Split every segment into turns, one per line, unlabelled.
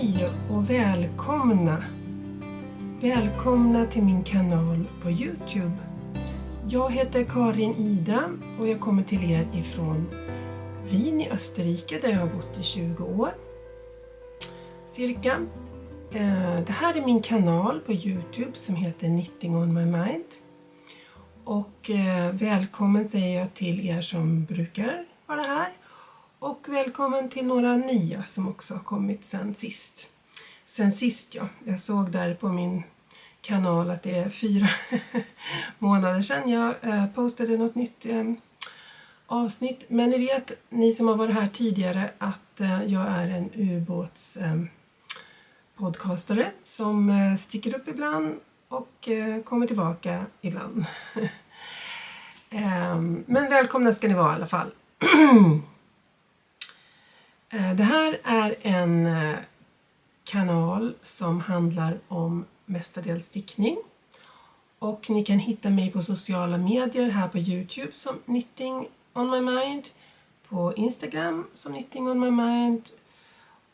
Hej och välkomna! Välkomna till min kanal på Youtube. Jag heter Karin Ida och jag kommer till er ifrån Wien i Österrike där jag har bott i 20 år. Cirka. Det här är min kanal på Youtube som heter Knitting on my mind. Och välkommen säger jag till er som brukar vara här. Och välkommen till några nya som också har kommit sen sist. Sen sist ja, jag såg där på min kanal att det är 4 månader sedan jag postade något nytt avsnitt. Men ni vet, ni som har varit här tidigare, att jag är en ubåts podcastare som sticker upp ibland och kommer tillbaka ibland. Men välkomna ska ni vara i alla fall. Det här är en kanal som handlar om mestadels stickning. Och ni kan hitta mig på sociala medier här på Youtube som Knitting on my mind. På Instagram som Knitting on my mind.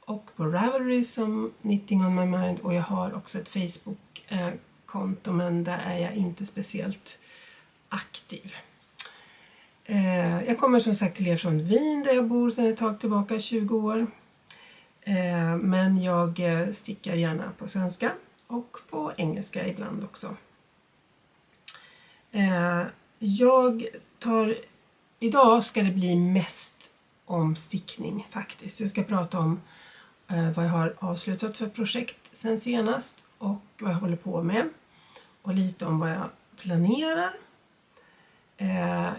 Och på Ravelry som Knitting on my mind. Och jag har också ett Facebook-konto, men där är jag inte speciellt aktiv. Jag kommer som sagt till er från Wien där jag bor sedan ett tag tillbaka, 20 år. Men jag stickar gärna på svenska och på engelska ibland också. Idag ska det bli mest om stickning faktiskt. Jag ska prata om vad jag har avslutat för projekt sen senast och vad jag håller på med. Och lite om vad jag planerar.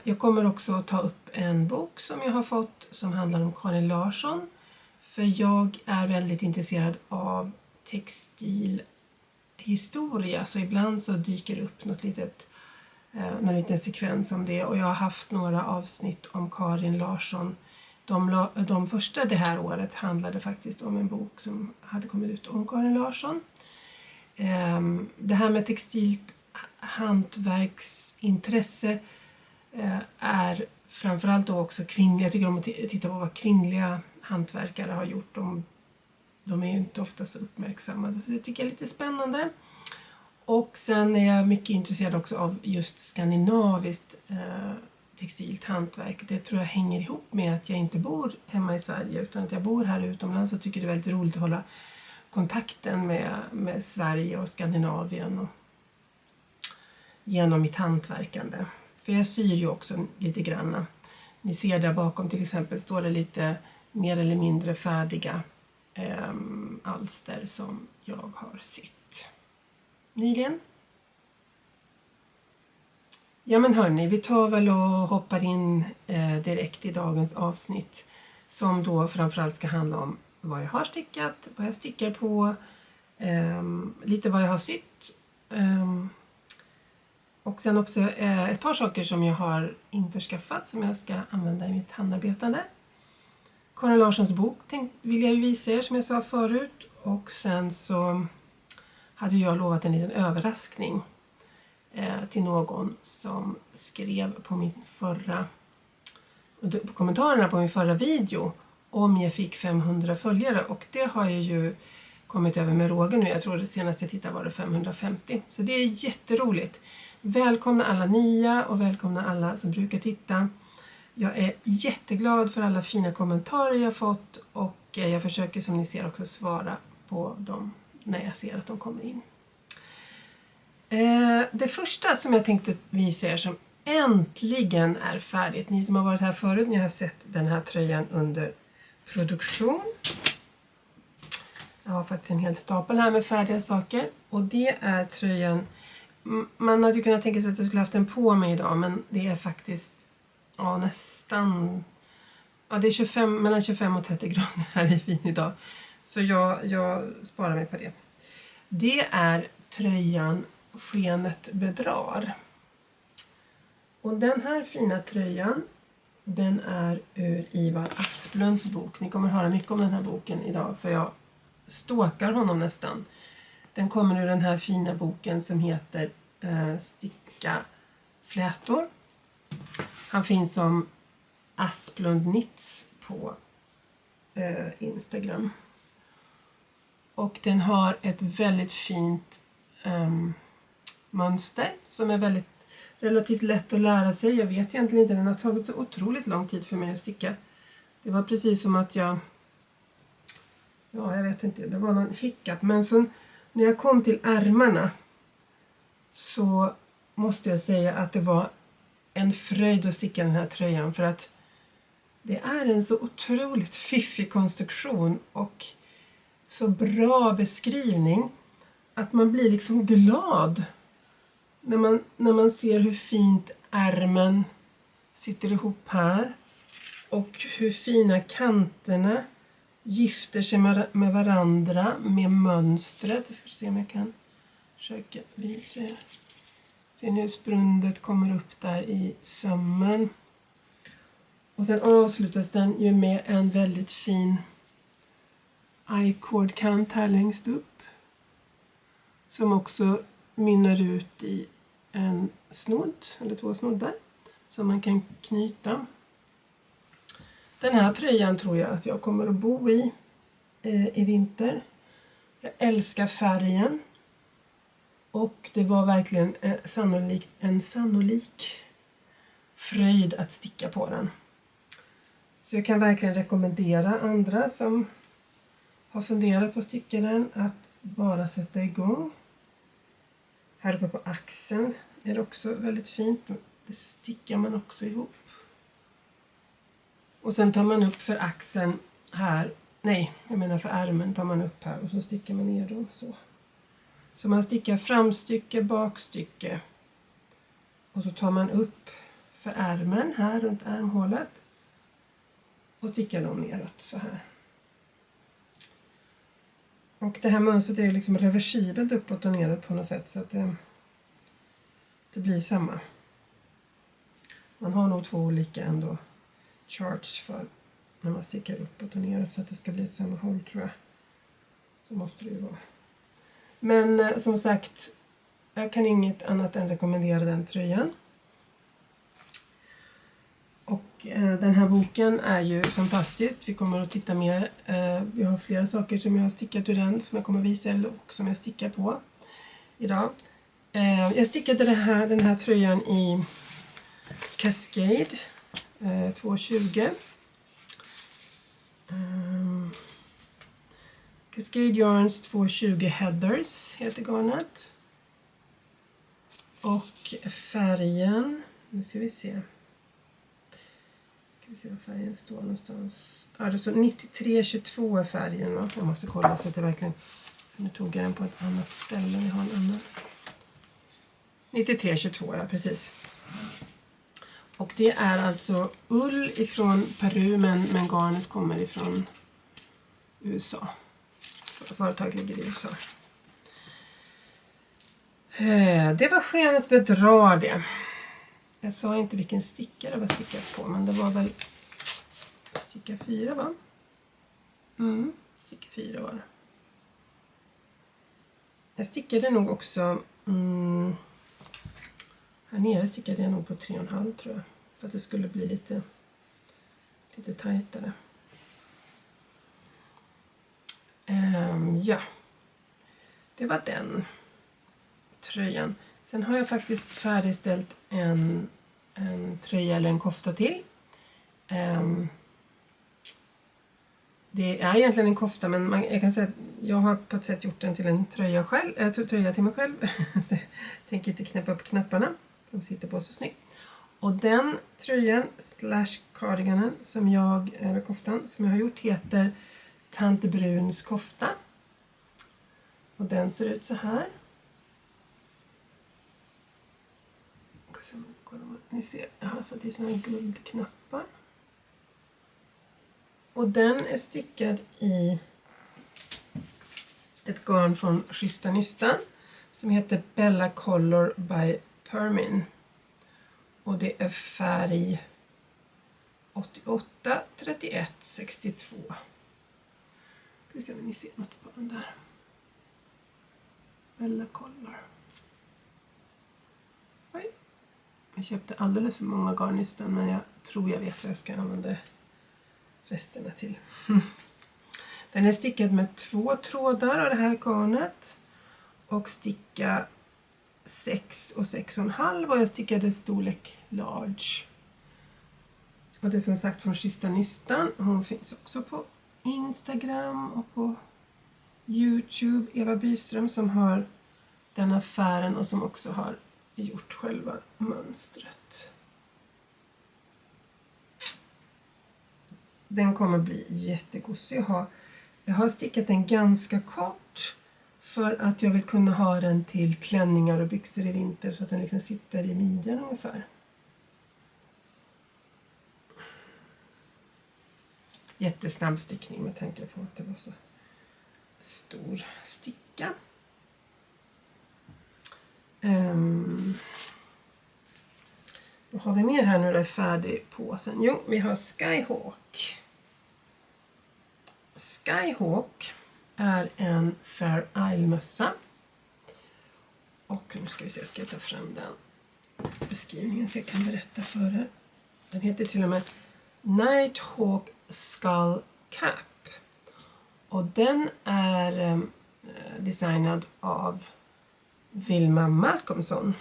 Jag kommer också ta upp en bok som jag har fått som handlar om Karin Larsson. För jag är väldigt intresserad av textilhistoria. Så ibland så dyker det upp någon liten sekvens om det. Och jag har haft några avsnitt om Karin Larsson. De första det här året handlade faktiskt om en bok som hade kommit ut om Karin Larsson. Det här med textilt hantverksintresse är framförallt då också kvinnliga. Jag tycker om att titta på vad kvinnliga hantverkare har gjort. De är ju inte ofta så uppmärksammade, så det tycker jag är lite spännande. Och sen är jag mycket intresserad också av just skandinaviskt textilt hantverk. Det tror jag hänger ihop med att jag inte bor hemma i Sverige utan att jag bor här utomlands och tycker det är väldigt roligt att hålla kontakten med Sverige och Skandinavien och genom mitt hantverkande. För jag syr ju också lite grann. Ni ser där bakom till exempel står det lite mer eller mindre färdiga alster som jag har sytt nyligen. Ja men hörni, vi tar väl och hoppar in direkt i dagens avsnitt. Som då framförallt ska handla om vad jag har stickat, vad jag stickar på, lite vad jag har sytt. Och sen också ett par saker som jag har införskaffat som jag ska använda i mitt handarbetande. Karin Larssons bok vill jag ju visa er som jag sa förut. Och sen så hade jag lovat en liten överraskning till någon som skrev på kommentarerna på min förra video om jag fick 500 följare. Och det har jag ju kommit över med råge nu. Jag tror det senaste jag tittade var det 550. Så det är jätteroligt. Välkomna alla nya och välkomna alla som brukar titta. Jag är jätteglad för alla fina kommentarer jag fått och jag försöker som ni ser också svara på dem när jag ser att de kommer in. Det första som jag tänkte visa er som äntligen är färdigt. Ni som har varit här förut, ni har sett den här tröjan under produktion. Jag har faktiskt en hel stapel här med färdiga saker och det är tröjan. Man hade ju kunnat tänka sig att jag skulle haft den på mig idag, men det är faktiskt nästan, det är mellan 25 och 30 grader här i Wien idag. Så jag sparar mig på det. Det är tröjan Skenet Bedrar. Och den här fina tröjan, den är ur Eva Asplunds bok. Ni kommer höra mycket om den här boken idag för jag stalkar honom nästan. Den kommer ur den här fina boken som heter Sticka flätor. Han finns som Asplund Knits på Instagram. Och den har ett väldigt fint mönster som är relativt lätt att lära sig. Jag vet egentligen inte, den har tagit så otroligt lång tid för mig att sticka. Det var precis som att jag vet inte, det var någon hiccup. Men sen när jag kom till ärmarna så måste jag säga att det var en fröjd att sticka den här tröjan. För att det är en så otroligt fiffig konstruktion och så bra beskrivning att man blir liksom glad när man ser hur fint ärmen sitter ihop här och hur fina kanterna gifter sig med varandra med mönstret. Jag ska se om jag kan försöka visa er. Ser ni hur sprundet kommer upp där i sömmen. Och sen avslutas den ju med en väldigt fin I-cord kant här längst upp. Som också mynnar ut i en snodd eller 2 snoddar som man kan knyta. Den här tröjan tror jag att jag kommer att bo i vinter. Jag älskar färgen. Och det var verkligen en sannolik fröjd att sticka på den. Så jag kan verkligen rekommendera andra som har funderat på att sticka den att bara sätta igång. Här uppe på axeln är det också väldigt fint. Det stickar man också ihop. Och sen tar man upp för axeln här. Nej, jag menar för ärmen tar man upp här och så stickar man ner dem så. Så man stickar framstycke, bakstycke. Och så tar man upp för ärmen här runt ärmhålet. Och stickar dem neråt så här. Och det här mönstret är liksom reversibelt uppåt och neråt på något sätt så att det blir samma. Man har nog 2 olika ändå charts för när man stickar uppåt och neråt så att det ska bli ett samma håll tror jag. Så måste det ju vara. Men som sagt, jag kan inget annat än rekommendera den tröjan. Och den här boken är ju fantastisk. Vi kommer att titta mer. Vi har flera saker som jag har stickat ur den som jag kommer att visa er och som jag stickar på idag. Jag stickade den här tröjan i Cascade 220. Cascade Yarns 220 Heathers heter garnet. Och färgen, nu ska vi se. Ska vi se var färgen står någonstans. Ja, det står 9322 är färgen. Va? Jag måste kolla så att det verkligen... Nu tog jag den på ett annat ställe. Vi har en annan. 9322, ja precis. Och det är alltså ull ifrån Peru men garnet kommer ifrån USA. Företaget ligger i USA. Det var Skenet Bedrar det. Jag sa inte vilken stickare det var stickat på, men det var väl sticka 4 va? Sticka 4 var det. Jag stickade nog också här nere stickade jag nog på 3,5 tror jag. För att det skulle bli lite tajtare. Ja, det var den tröjan. Sen har jag faktiskt färdigställt en tröja eller en kofta till. Det är egentligen en kofta men jag kan säga att jag har på ett sätt gjort den till en tröja till mig själv. Jag tänker inte knäppa upp knapparna. De sitter på så snyggt. Och den tröjan / cardiganen eller koftan som jag har gjort heter Tant Bruns kofta. Och den ser ut så här. Ni ser, jag har satt i såna guldknappar. Och den är stickad i ett garn från Nästan som heter Bella Color by Permin. Och det är färg 88, 31, 62. Ska vi se om ni ser något på den där. Bella Color. Oj. Jag köpte alldeles för många garnistan men jag tror jag vet vad jag ska använda resterna till. Den är stickad med 2 trådar av det här garnet. Och sticka 6 och 6,5 och jag stickade storlek large. Och det är som sagt från Nästan. Hon finns också på Instagram och på YouTube. Eva Byström som har den affären och som också har gjort själva mönstret. Den kommer bli jättegosig. Jag har stickat den ganska kort för att jag vill kunna ha den till klänningar och byxor i vinter så att den liksom sitter i midjan ungefär. Jättesnabb stickning med tanke på att det var så stor sticka. Vad har vi mer här nu? Det är färdig påsen. Jo, vi har Skyhawk. Skyhawk är en Fair Isle-mössa. Och nu ska vi se, ska jag ta fram den beskrivningen så jag kan berätta för er. Den heter till och med Nighthawk Skull Cap. Och den är designad av Wilma Malcolmson.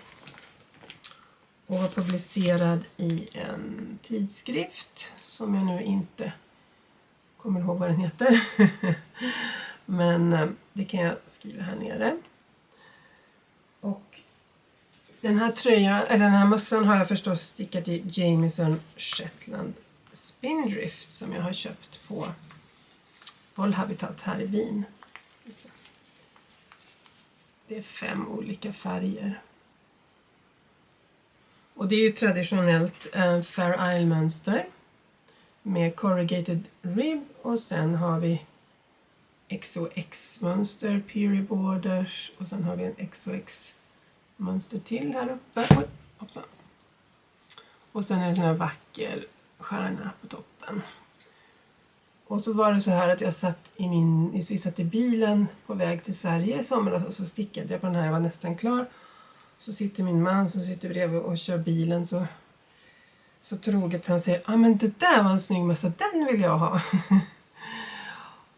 Och var publicerad i en tidskrift som jag nu inte kommer ihåg vad den heter. Men det kan jag skriva här nere. Och den här tröjan, eller den här mössan har jag förstås stickat i Jamiesons Shetland Spindrift som jag har köpt på Vollhabitat här i Wien. Det är 5 olika färger. Och det är ju traditionellt Fair Isle-mönster med corrugated rib och sen har vi XOX-mönster, period borders och sen har vi en XOX-mönster till här uppe. Oj, hoppsan. Och sen är det en sån här vacker stjärna på toppen. Och så var det så här att vi satt i bilen på väg till Sverige i somras och så stickade jag på den här, jag var nästan klar. Så sitter min man som sitter bredvid och kör bilen så troget han säger, men det där var en snygg mössa, den vill jag ha.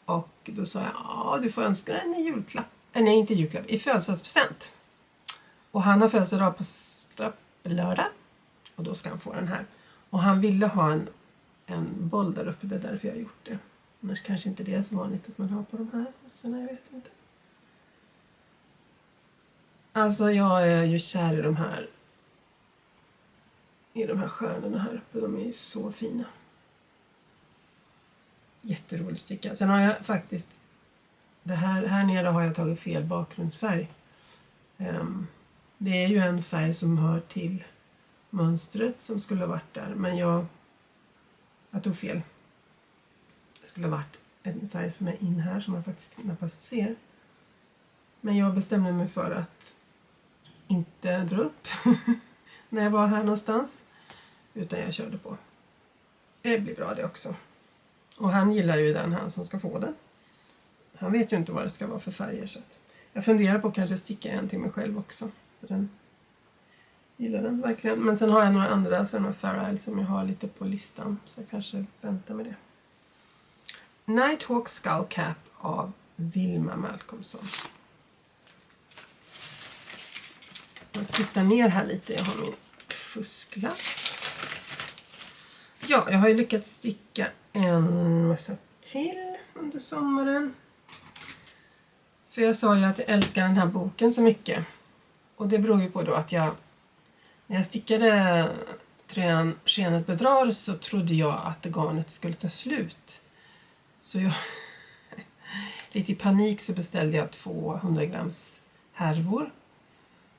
Och då sa jag, du får önska den i julklapp. Nej, inte julklapp, i födelsedagspresent. Och han har födelsedag på lördag. Och då ska han få den här. Och han ville ha en boll där uppe, det är därför jag har gjort det. Annars kanske inte det är så vanligt att man har på de här. Så nej, jag vet inte. Alltså jag är ju kär i de här stjärnorna här uppe. De är ju så fina. Jätteroligt sticka. Sen har jag faktiskt, här nere har jag tagit fel bakgrundsfärg. Det är ju en färg som hör till mönstret som skulle ha varit där. Men jag tog fel. Det skulle ha varit en färg som är in här som man faktiskt knappast ser. Men jag bestämde mig för att inte dra upp när jag var här någonstans. Utan jag körde på. Det blir bra det också. Och han gillar ju den, han som ska få den. Han vet ju inte vad det ska vara för färger. Så att jag funderar på att kanske sticka en till mig själv också. För den gillar den verkligen. Men sen har jag några andra sådana Fair Isle som jag har lite på listan. Så jag kanske väntar med det. Nighthawk Skull Cap av Wilma Malcolmson. Jag tittar ner här lite. Jag har min fusklapp. Ja, jag har ju lyckats sticka en mössa till under sommaren. För jag sa ju att jag älskar den här boken så mycket. Och det beror ju på då att när jag stickade tröjan Skenet Bedrar så trodde jag att garnet skulle ta slut. Så jag, lite i panik så beställde jag 200 grams härvor.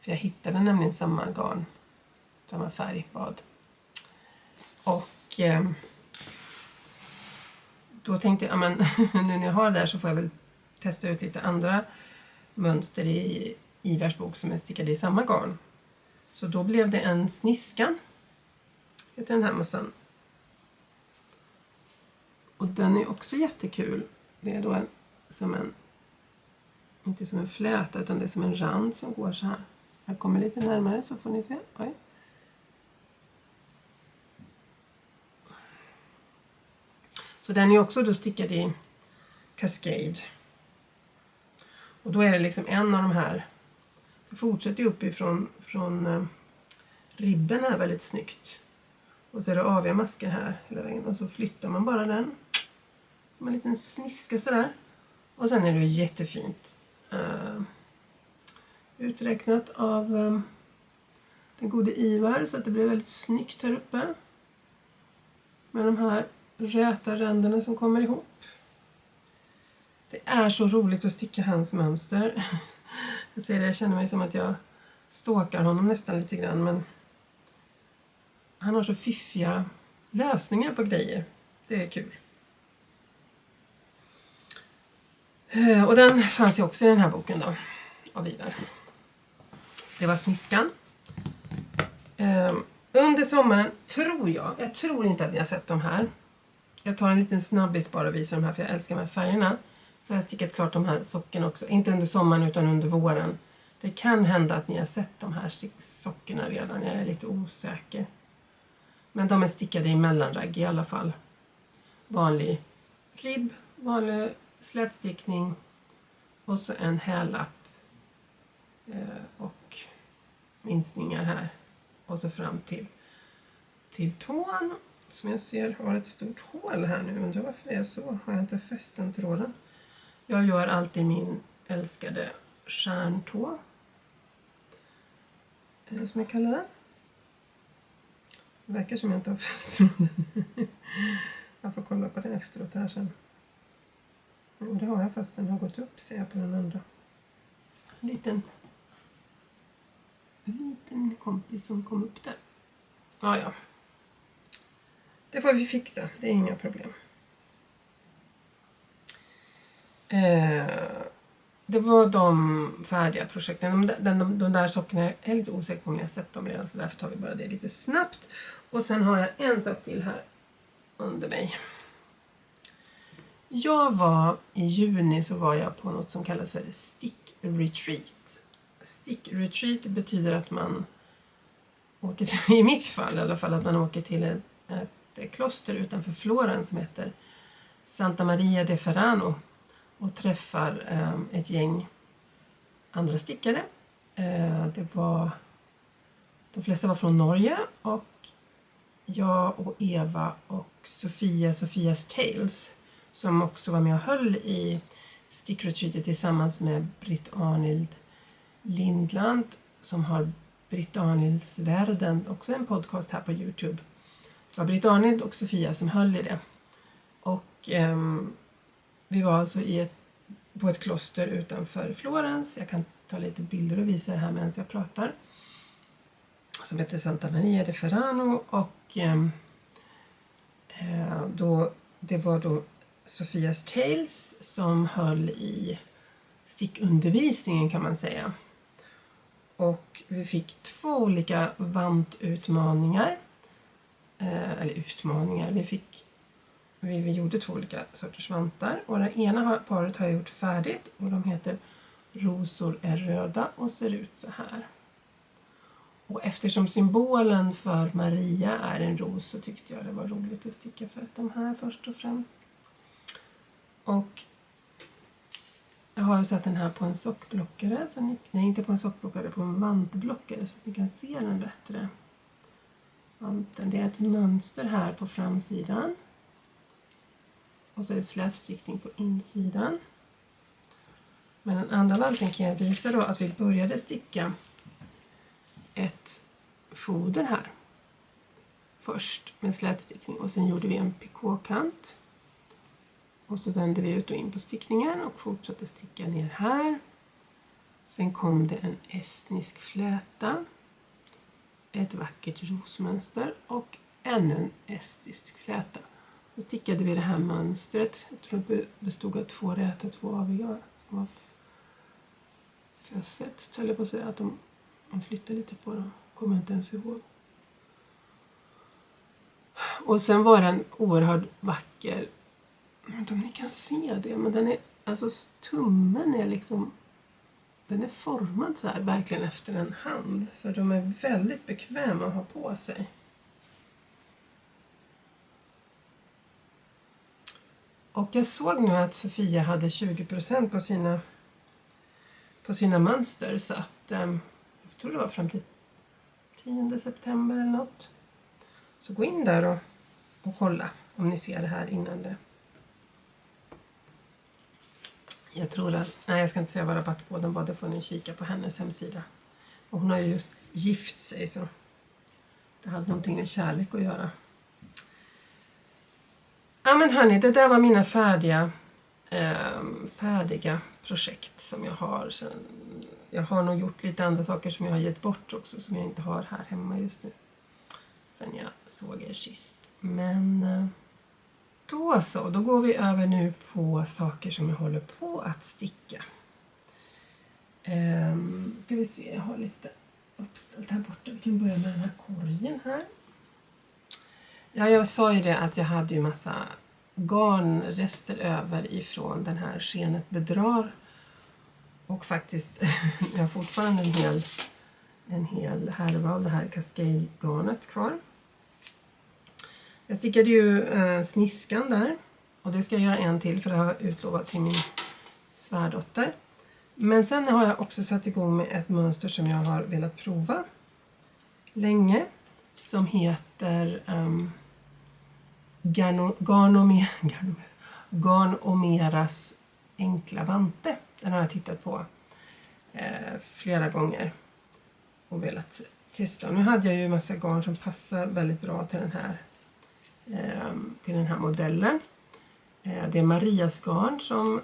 För jag hittade nämligen samma garn, samma färgbad. Och då tänkte jag, men nu när jag har det där så får jag väl testa ut lite andra mönster i Ivers bok som är stickade i samma garn. Så då blev det en Sniskan. Heter den här mössan. Och den är också jättekul. Det är då inte som en fläta utan det är som en rand som går så här. Jag kommer lite närmare så får ni se. Oj. Så den är också då stickad i Cascade. Och då är det liksom en av de här. Det fortsätter uppifrån från ribben här väldigt snyggt. Och så är det aviga masker här hela vägen. Och så flyttar man bara den. Som en liten sniska sådär. Och sen är det jättefint. Uträknat av den gode Ivar. Så att det blir väldigt snyggt här uppe. Med de här räta ränderna som kommer ihop. Det är så roligt att sticka hans mönster. Jag säger det, jag känner mig som att jag stalkar honom nästan lite grann. Men han har så fiffiga lösningar på grejer. Det är kul. Och den fanns ju också i den här boken då. Av Ivar. Det var Sniskan. Under sommaren tror jag tror inte att ni har sett de här. Jag tar en liten snabbis bara och visar de här för jag älskar de här färgerna. Så jag har stickat klart de här sockorna också. Inte under sommaren utan under våren. Det kan hända att ni har sett de här sockorna redan. Jag är lite osäker. Men de är stickade i mellanragg i alla fall. Vanlig ribb, vanlig slätstickning. Och så en hälapp. Och minskningar här. Och så fram till tån. Som jag ser har ett stort hål här nu. Undrar varför det är så. Har jag inte fäst den tråden. Jag gör alltid min älskade stjärntå. Som jag kallar den. Det verkar som jag inte har fäst tråden. Jag får kolla på det efteråt här sen. Jo, det har jag fast den har gått upp ser jag på den andra. En liten kompis som kom upp där. Ja. Det får vi fixa. Det är inga problem. Det var de färdiga projekten. De där sakerna är jag lite osäker på om jag har sett dem redan. Så därför tar vi bara det lite snabbt. Och sen har jag en sak till här under mig. I juni så var jag på något som kallas för stick retreat. Stick retreat betyder att man åker till, i mitt fall i alla fall, att man åker till ett kloster utanför Florens som heter Santa Maria de Ferrano och träffar ett gäng andra stickare. De flesta var från Norge och jag och Eva och Sofias Tales som också var med och höll i stick retreatet tillsammans med Britt Arnild Lindland som har Britt Arnilds världen, också en podcast här på YouTube. Det var Britt Arnild och Sofia som höll i det. Och vi var alltså på ett kloster utanför Florens. Jag kan ta lite bilder och visa det här medan jag pratar. Som heter Santa Maria de Ferrano. Och det var då Sofias Tales som höll i stickundervisningen kan man säga. Och vi fick 2 olika vantutmaningar. Vi gjorde 2 olika sorters vantar. Och det ena paret har jag gjort färdigt. Och de heter Rosor är röda och ser ut så här. Och eftersom symbolen för Maria är en ros så tyckte jag det var roligt att sticka för de här först och främst. Och jag har satt den här på en sockblockare. Inte på en sockblockare, på en vantblockare så att ni kan se den bättre. Vanten. Det är ett mönster här på framsidan. Och så är det slätstickning på insidan. Men den andra vanten kan jag visa då att vi började sticka ett foder här. Först med slätstickning och sen gjorde vi en pikåkant. Och så vände vi ut och in på stickningen och fortsatte sticka ner här. Sen kom det en estnisk fläta. Ett vackert rosmönster och ännu en estisk fläta. Så stickade vi det här mönstret. Jag tror det bestod av 2 räta och 2 aviga. För jag har sett, ställer på sig att de flyttar lite på dem. Kommer jag inte ens ihåg. Och sen var den oerhört vacker. Jag vet inte om ni kan se det. Men den är, alltså tummen är liksom, den är formad så här verkligen efter en hand. Så de är väldigt bekväma att ha på sig. Och jag såg nu att Sofia hade 20% på sina mönster. Så att jag tror det var fram till 10 september eller något. Så gå in där och kolla om ni ser det här innan det. Jag tror att, nej jag ska inte säga vad rabattkoden var, det får ni kika på hennes hemsida. Och hon har ju just gift sig så det hade någonting med kärlek att göra. Ja men hörni, det där var mina färdiga projekt som jag har. Jag har nog gjort lite andra saker som jag har gett bort också som jag inte har här hemma just nu. Sen jag såg er sist. Men då går vi över nu på saker som jag håller på att sticka. Ska vi se, jag har lite uppställt här borta. Vi kan börja med den här korgen här. Ja, jag sa ju det att jag hade ju massa garnrester över ifrån den här Skenet Bedrar. Och faktiskt, jag har fortfarande en hel härva av det här Cascade-garnet kvar. Jag stickade ju sniskan där. Och det ska jag göra en till för det har jag utlovat till min svärdotter. Men sen har jag också satt igång med ett mönster som jag har velat prova länge. Som heter Garnomeras Enkla Vante. Den har jag tittat på flera gånger och velat testa. Nu hade jag ju en massa garn som passar väldigt bra till den här modellen. Det är Marias garn som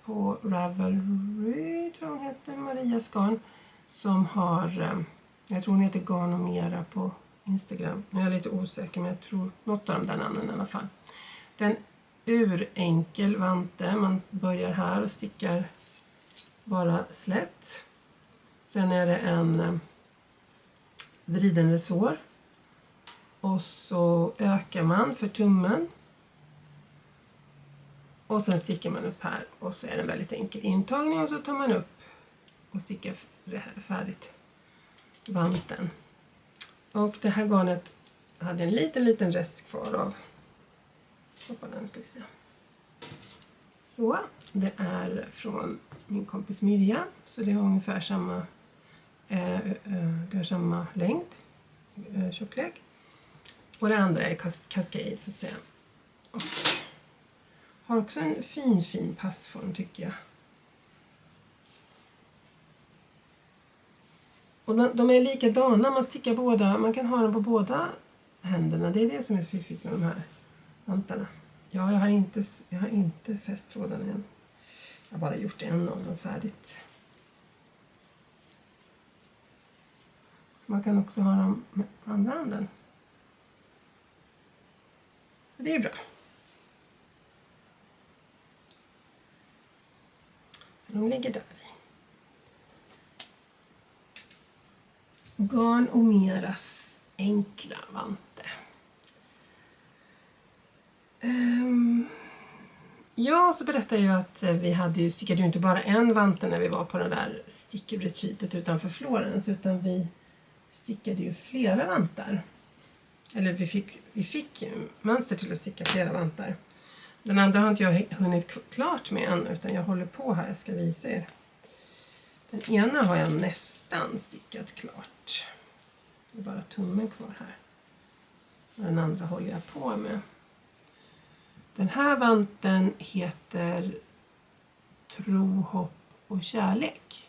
på Ravelry tror hon heter, Marias garn som har, jag tror hon heter Garnomera på Instagram. Nu är jag lite osäker men jag tror något av de där namnen i alla fall. Den urenkel vante, man börjar här och stickar bara slätt. Sen är det en vriden resår. Och så ökar man för tummen. Och sen stickar man upp här. Och så är det en väldigt enkel intagning. Och så tar man upp och stickar färdigt vanten. Och det här garnet hade en liten rest kvar av. Hoppa den ska vi se. Så, det är från min kompis Mirja. Så det har ungefär samma längd. Tjocklek. Och det andra är Cascade så att säga. Och har också en fin passform tycker jag. Och de är likadana, man stickar båda, man kan ha dem på båda händerna. Det är det som är så fiffigt med de här vantarna. Ja, jag har inte fäst trådarna än. Jag har bara gjort en av dem färdigt. Så man kan också ha dem med andra handen. Så det är bra. Så de ligger där i. Garnomeras enkla vante. Ja, så berättade jag att vi stickade ju inte bara en vante när vi var på den där stickretreatet utanför Florens, utan vi stickade ju flera vantar. Eller vi fick mönster till att sticka flera vantar. Den andra har inte jag hunnit klart med än, utan jag håller på här, jag ska visa er. Den ena har jag nästan stickat klart. Det är bara tummen kvar här. Den andra håller jag på med. Den här vanten heter Tro, hopp och kärlek.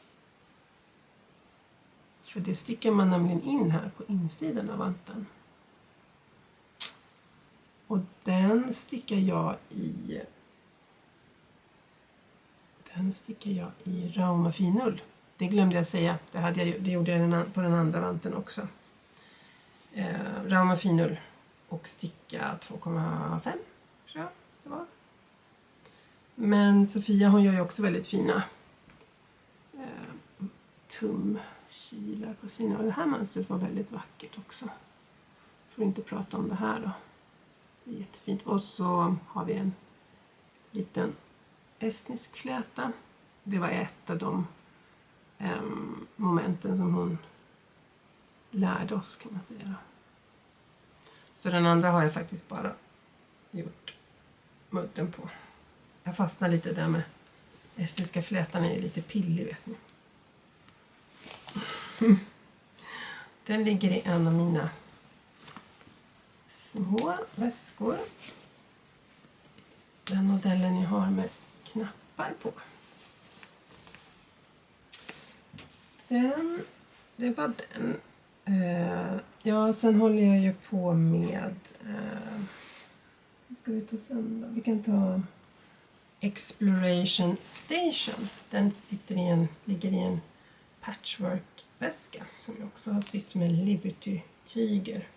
För det stickar man nämligen in här på insidan av vanten. Och den stickar jag i Rauma Finull. Det glömde jag säga. Det gjorde jag på den andra vanten också. Rauma Finull och sticka 2,5 tror jag det var. Men Sofia hon gör ju också väldigt fina tumkilar på sina. Och det här mönstret var väldigt vackert också. Får inte prata om det här då. Det är jättefint. Och så har vi en liten estnisk fläta. Det var ett av de momenten som hon lärde oss kan man säga. Så den andra har jag faktiskt bara gjort mudden på. Jag fastnar lite där med estniska flätan, är ju lite pillig, vet ni. Den ligger i en av mina små väskor. Den modellen jag har med knappar på. Sen, det var den. Ja, sen håller jag ju på med... vad ska vi ta sen då? Vi kan ta Exploration Station. Den ligger i en patchwork-väska som jag också har sytt med Liberty-tyger.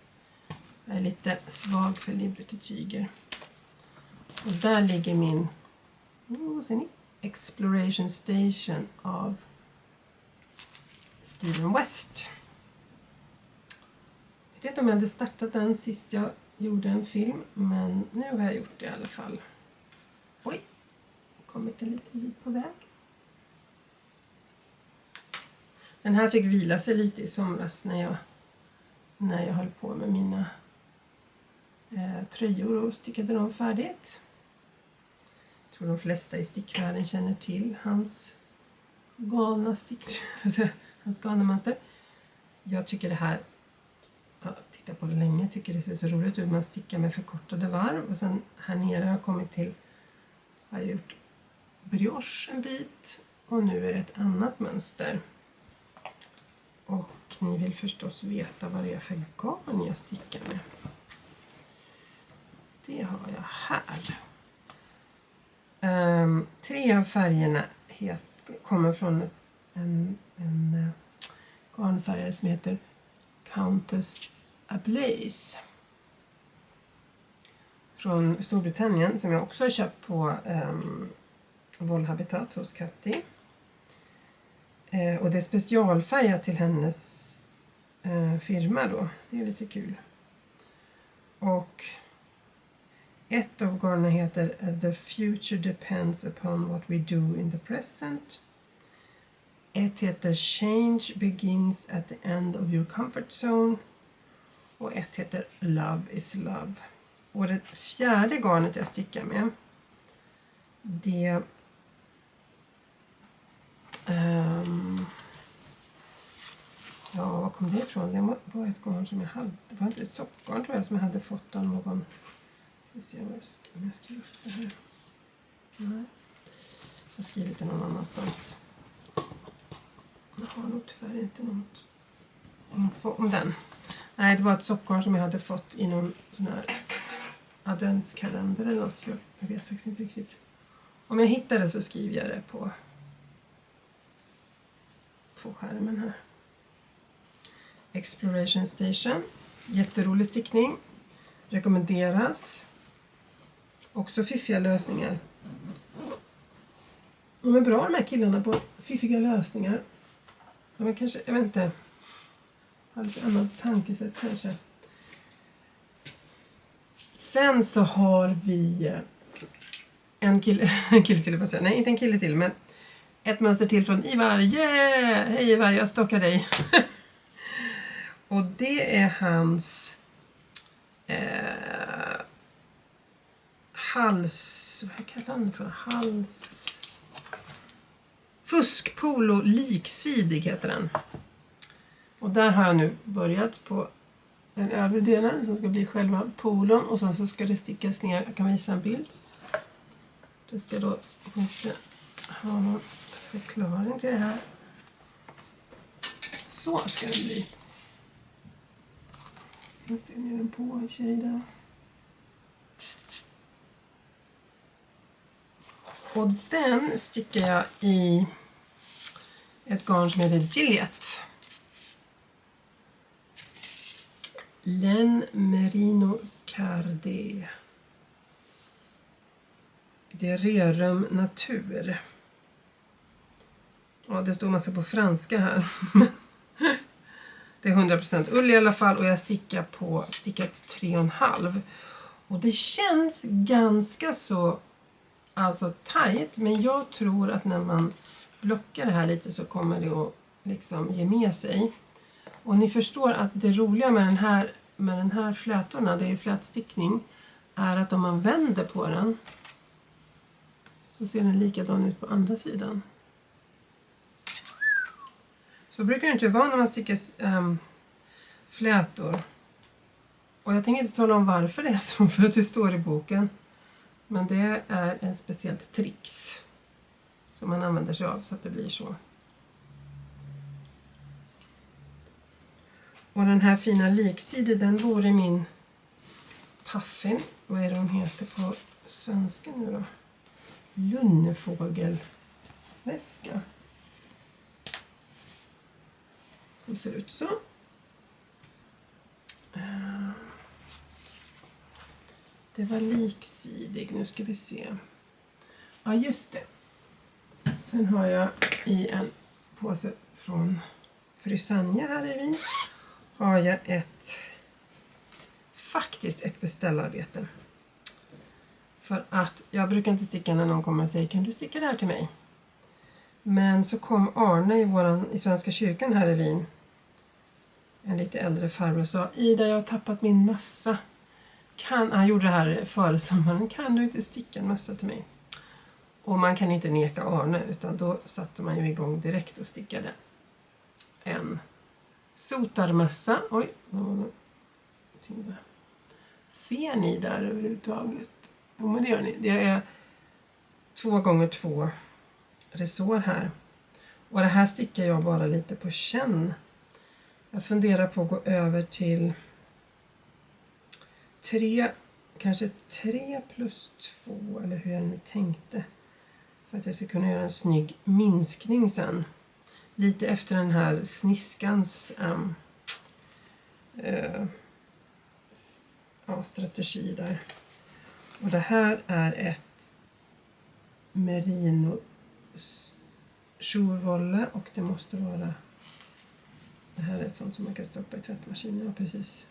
Jag är lite svag för Liberty-tyger. Och där ligger min ser ni? Exploration Station av Steven West. Jag vet inte om jag hade startat den sist jag gjorde en film, men nu har jag gjort det i alla fall. Oj, kommit en liten bit på väg. Den här fick vila sig lite i somras när jag höll på med mina tröjor och stickade dem färdigt. Jag tror de flesta i stickvärlden känner till hans galna hans galna mönster. Jag tycker det här, jag tittar på det länge, tycker det ser så roligt ut. Man stickar med förkortade varv och sen här nere har jag kommit till, har jag gjort brioche en bit och nu är det ett annat mönster. Och ni vill förstås veta vad det är för garn jag stickar med. Det har jag här. 3 av färgerna kommer från en garnfärgare som heter Countess Ablaze. Från Storbritannien, som jag också har köpt på Wollhabitat hos Katti. Och det är specialfärgat till hennes firma då. Det är lite kul. Och ett av garnen heter The Future Depends Upon What We Do in the Present. Ett heter Change Begins at the End of Your Comfort Zone. Och ett heter Love is Love. Och det 4:e garnet jag stickar med, det ja, var kom det ifrån? Det var ett garn som jag hade. Det var inte ett soppgarn tror jag som jag hade fått av någon. Vi ser om jag skriver så här. Nej. Jag skriver det någon annanstans. Jag har nog tyvärr inte något info om den. Nej, det var ett soppgarn som jag hade fått i någon sån här adventskalender eller något, så jag vet faktiskt inte riktigt. Om jag hittar det så skriver jag det på skärmen här. Exploration Station. Jätterolig stickning. Rekommenderas. Också fiffiga lösningar. De är bra de här killarna på fiffiga lösningar. De är kanske, jag vet inte, har lite annat tankesätt kanske. Sen så har vi en kille till, nej inte en kille till, men ett mönster till från Ivar. Hej Ivar, jag stockar dig. Och det är hans vad kallar han det för? Fuskpolo Liksidig heter den. Och där har jag nu börjat på den övre delen som ska bli själva polon, och sen så ska det stickas ner. Jag kan visa en bild. Det ska då inte ha någon förklaring till det här. Så ska det bli. Jag ser ner den på tjej där. Och den stickar jag i ett garn som heter Gilliat. Len Merino Cardé. Det är Rerum Natur. Ja, det står massa på franska här. Det är 100% ull i alla fall, och jag stickar på stickat 3,5. Och det känns ganska så tight, men jag tror att när man blockar det här lite så kommer det att liksom ge med sig. Och ni förstår att det roliga med den här flätorna, det är ju flätstickning, är att om man vänder på den Så ser den likadan ut på andra sidan. Så brukar det inte vara när man stickar flätor. Och jag tänker inte tala om varför det är så, för att det står i boken. Men det är en speciellt tricks som man använder sig av så att det blir så. Och den här fina liksidig, den vore min puffin. Vad är det de heter på svenska nu då? Lunnefågelväska. Det ser ut så. Det var liksidig. Nu ska vi se. Ja, just det. Sen har jag i en påse från Frysanja här i Wien. Har jag faktiskt ett beställarbete. För att jag brukar inte sticka när någon kommer och säger, kan du sticka det här till mig? Men så kom Arne i Svenska kyrkan här i Wien. En lite äldre farbror och sa, Ida, jag har tappat min mössa. Han gjorde det här före sommaren, kan du inte sticka en mössa till mig? Och man kan inte neka Arne, utan då satte man ju igång direkt och stickade en sotarmössa. Oj, ser ni där överhuvudtaget? Jo, men det gör ni. Det är 2x2 resår här. Och det här stickar jag bara lite på känn. Jag funderar på att gå över till 3, kanske 3 plus 2, eller hur jag nu tänkte. För att jag ska kunna göra en snygg minskning sen. Lite efter den här sniskans strategi där. Och det här är ett merino Wolle, och det måste vara, det här är ett sånt som man kan stoppa i tvättmaskinen. Ja, precis.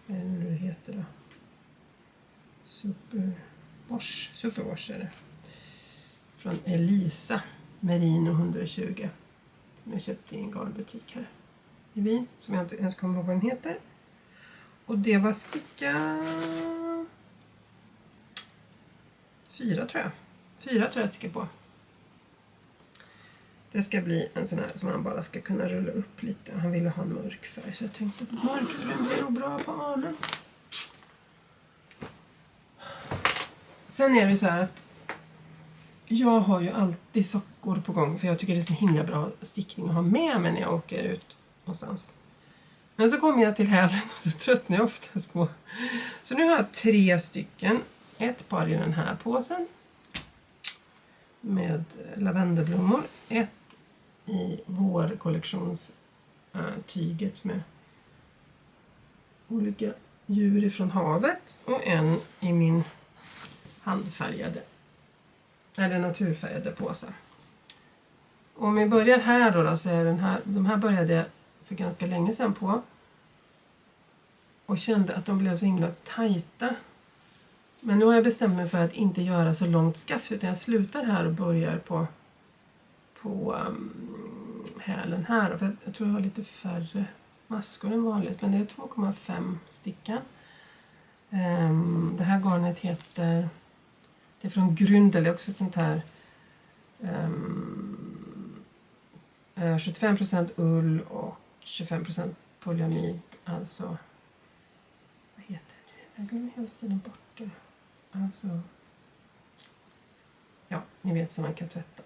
Vad är det nu det heter då? Superwash är det. Från Elisa merino 120. Som jag köpte i en garnbutik här i Wien. Som jag inte ens kommer ihåg vad den heter. Och det var sticka 4 tror jag. 4 tror jag stickar på. Det ska bli en sån här som man bara ska kunna rulla upp lite. Han ville ha en mörk färg, så jag tänkte att mörkbrun blir nog bra på Arne. Sen är det så här att jag har ju alltid sockor på gång. För jag tycker det är så himla bra stickning att ha med mig när jag åker ut någonstans. Men så kommer jag till hälen och så tröttnar jag oftast på. Så nu har jag 3 stycken. Ett par i den här påsen. Med lavendelblommor. Ett i vår kollektionstyget med olika djur ifrån havet. Och en i min handfärgade, eller naturfärgade påse. Om vi börjar här då så är de här började jag för ganska länge sedan på. Och kände att de blev så himla tajta. Men nu har jag bestämt mig för att inte göra så långt skaft, utan jag slutar här och börjar på hälen här. För jag tror jag har lite färre maskor än vanligt, men det är 2,5 stickan. Det här garnet heter, det är från Gründl, det är också ett sånt här 75% ull och 25% polyamid, alltså vad heter det? Jag glömmer hela tiden bort det. Alltså, ja, ni vet som man kan tvätta.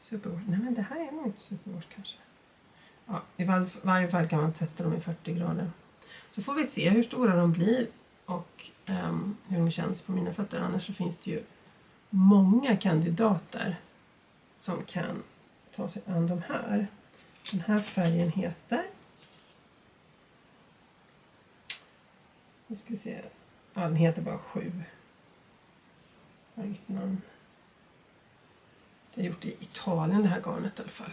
Superwash. Nej, men det här är nog inte superwash kanske. Ja, i varje fall kan man tvätta dem i 40 grader. Så får vi se hur stora de blir och hur de känns på mina fötter. Annars så finns det ju många kandidater som kan ta sig an de här. Den här färgen heter, nu ska vi se, ja, den heter bara 7. Jag har inget namn. Det är gjort i Italien det här garnet i alla fall.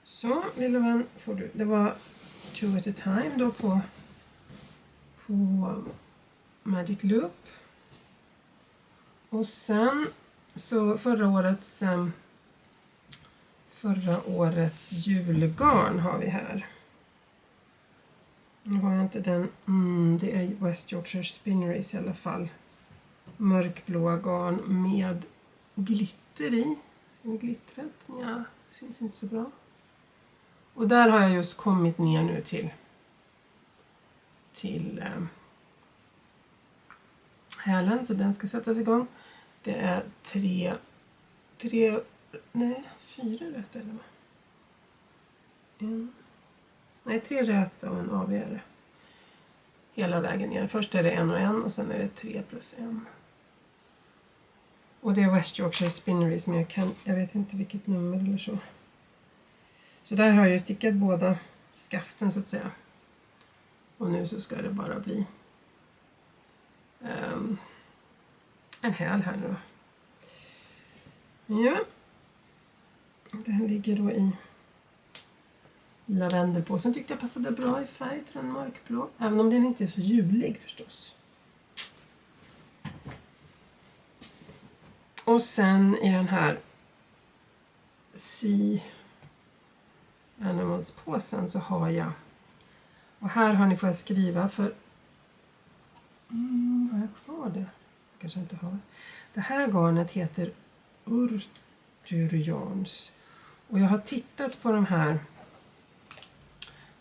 Så, lilla vän, får du. Det var 2 at a time då på Magic Loop. Och sen så förra årets julgarn har vi här. Nu har jag inte den. Det är West Yorkshire Spinneries i alla fall. Mörkblåa garn med glitter i. Ser ni glittret? Ja, syns inte så bra. Och där har jag just kommit ner nu till hälen, så den ska sättas igång. Det är fyra röta eller vad? 3 röta och en avgörare. Hela vägen ner. Först är det 1 och 1 och sen är det 3 plus 1. Och det är West Yorkshire Spinneries, men jag vet inte vilket nummer eller så. Så där har jag ju stickat båda skaften så att säga. Och nu så ska det bara bli en häl här nu då. Ja. Den ligger då i lavendelpåsen. Tyckte jag passade bra i färg till den mörkblå. Även om den inte är så julig förstås. Och sen i den här Sea Animals påsen så har jag, och här har ni, får jag skriva för har jag kvar det? Kanske inte har. Det här garnet heter Urturjans. Och jag har tittat på de här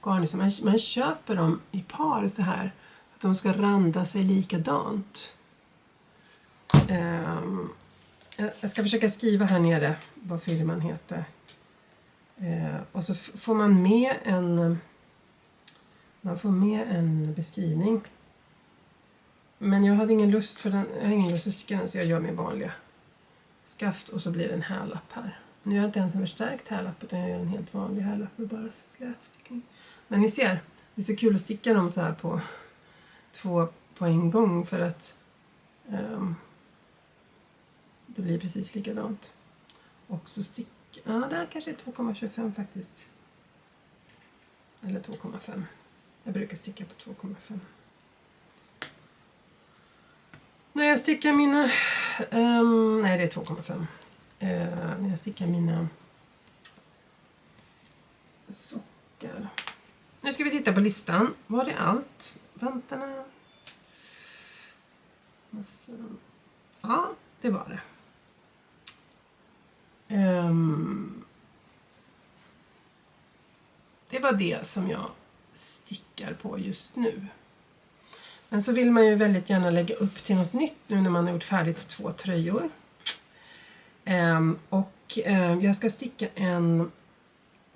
garn som man köper dem i par så här, att de ska randa sig likadant. Jag ska försöka skriva här nere vad firman heter. Och så får man med en beskrivning. Men jag hade ingen lust för den, jag har ingen lust att sticka den, så jag gör min vanliga skaft och så blir det en härlapp här. Nu gör jag inte ens en förstärkt härlapp, utan jag gör en helt vanlig härlapp med bara slätstickning. Men ni ser, det är så kul att sticka dem så här på 2 på en gång, för att det blir precis likadant. Och så det här kanske är 2,25 faktiskt. Eller 2,5. Jag brukar sticka på 2,5. När jag stickar mina... nej, det är 2,5. När jag stickar mina sockar. Nu ska vi titta på listan. Var det allt? Vantarna? Ja, det var det. Det var det som jag stickar på just nu. Men så vill man ju väldigt gärna lägga upp till något nytt nu när man har gjort färdigt 2 tröjor. Jag ska sticka en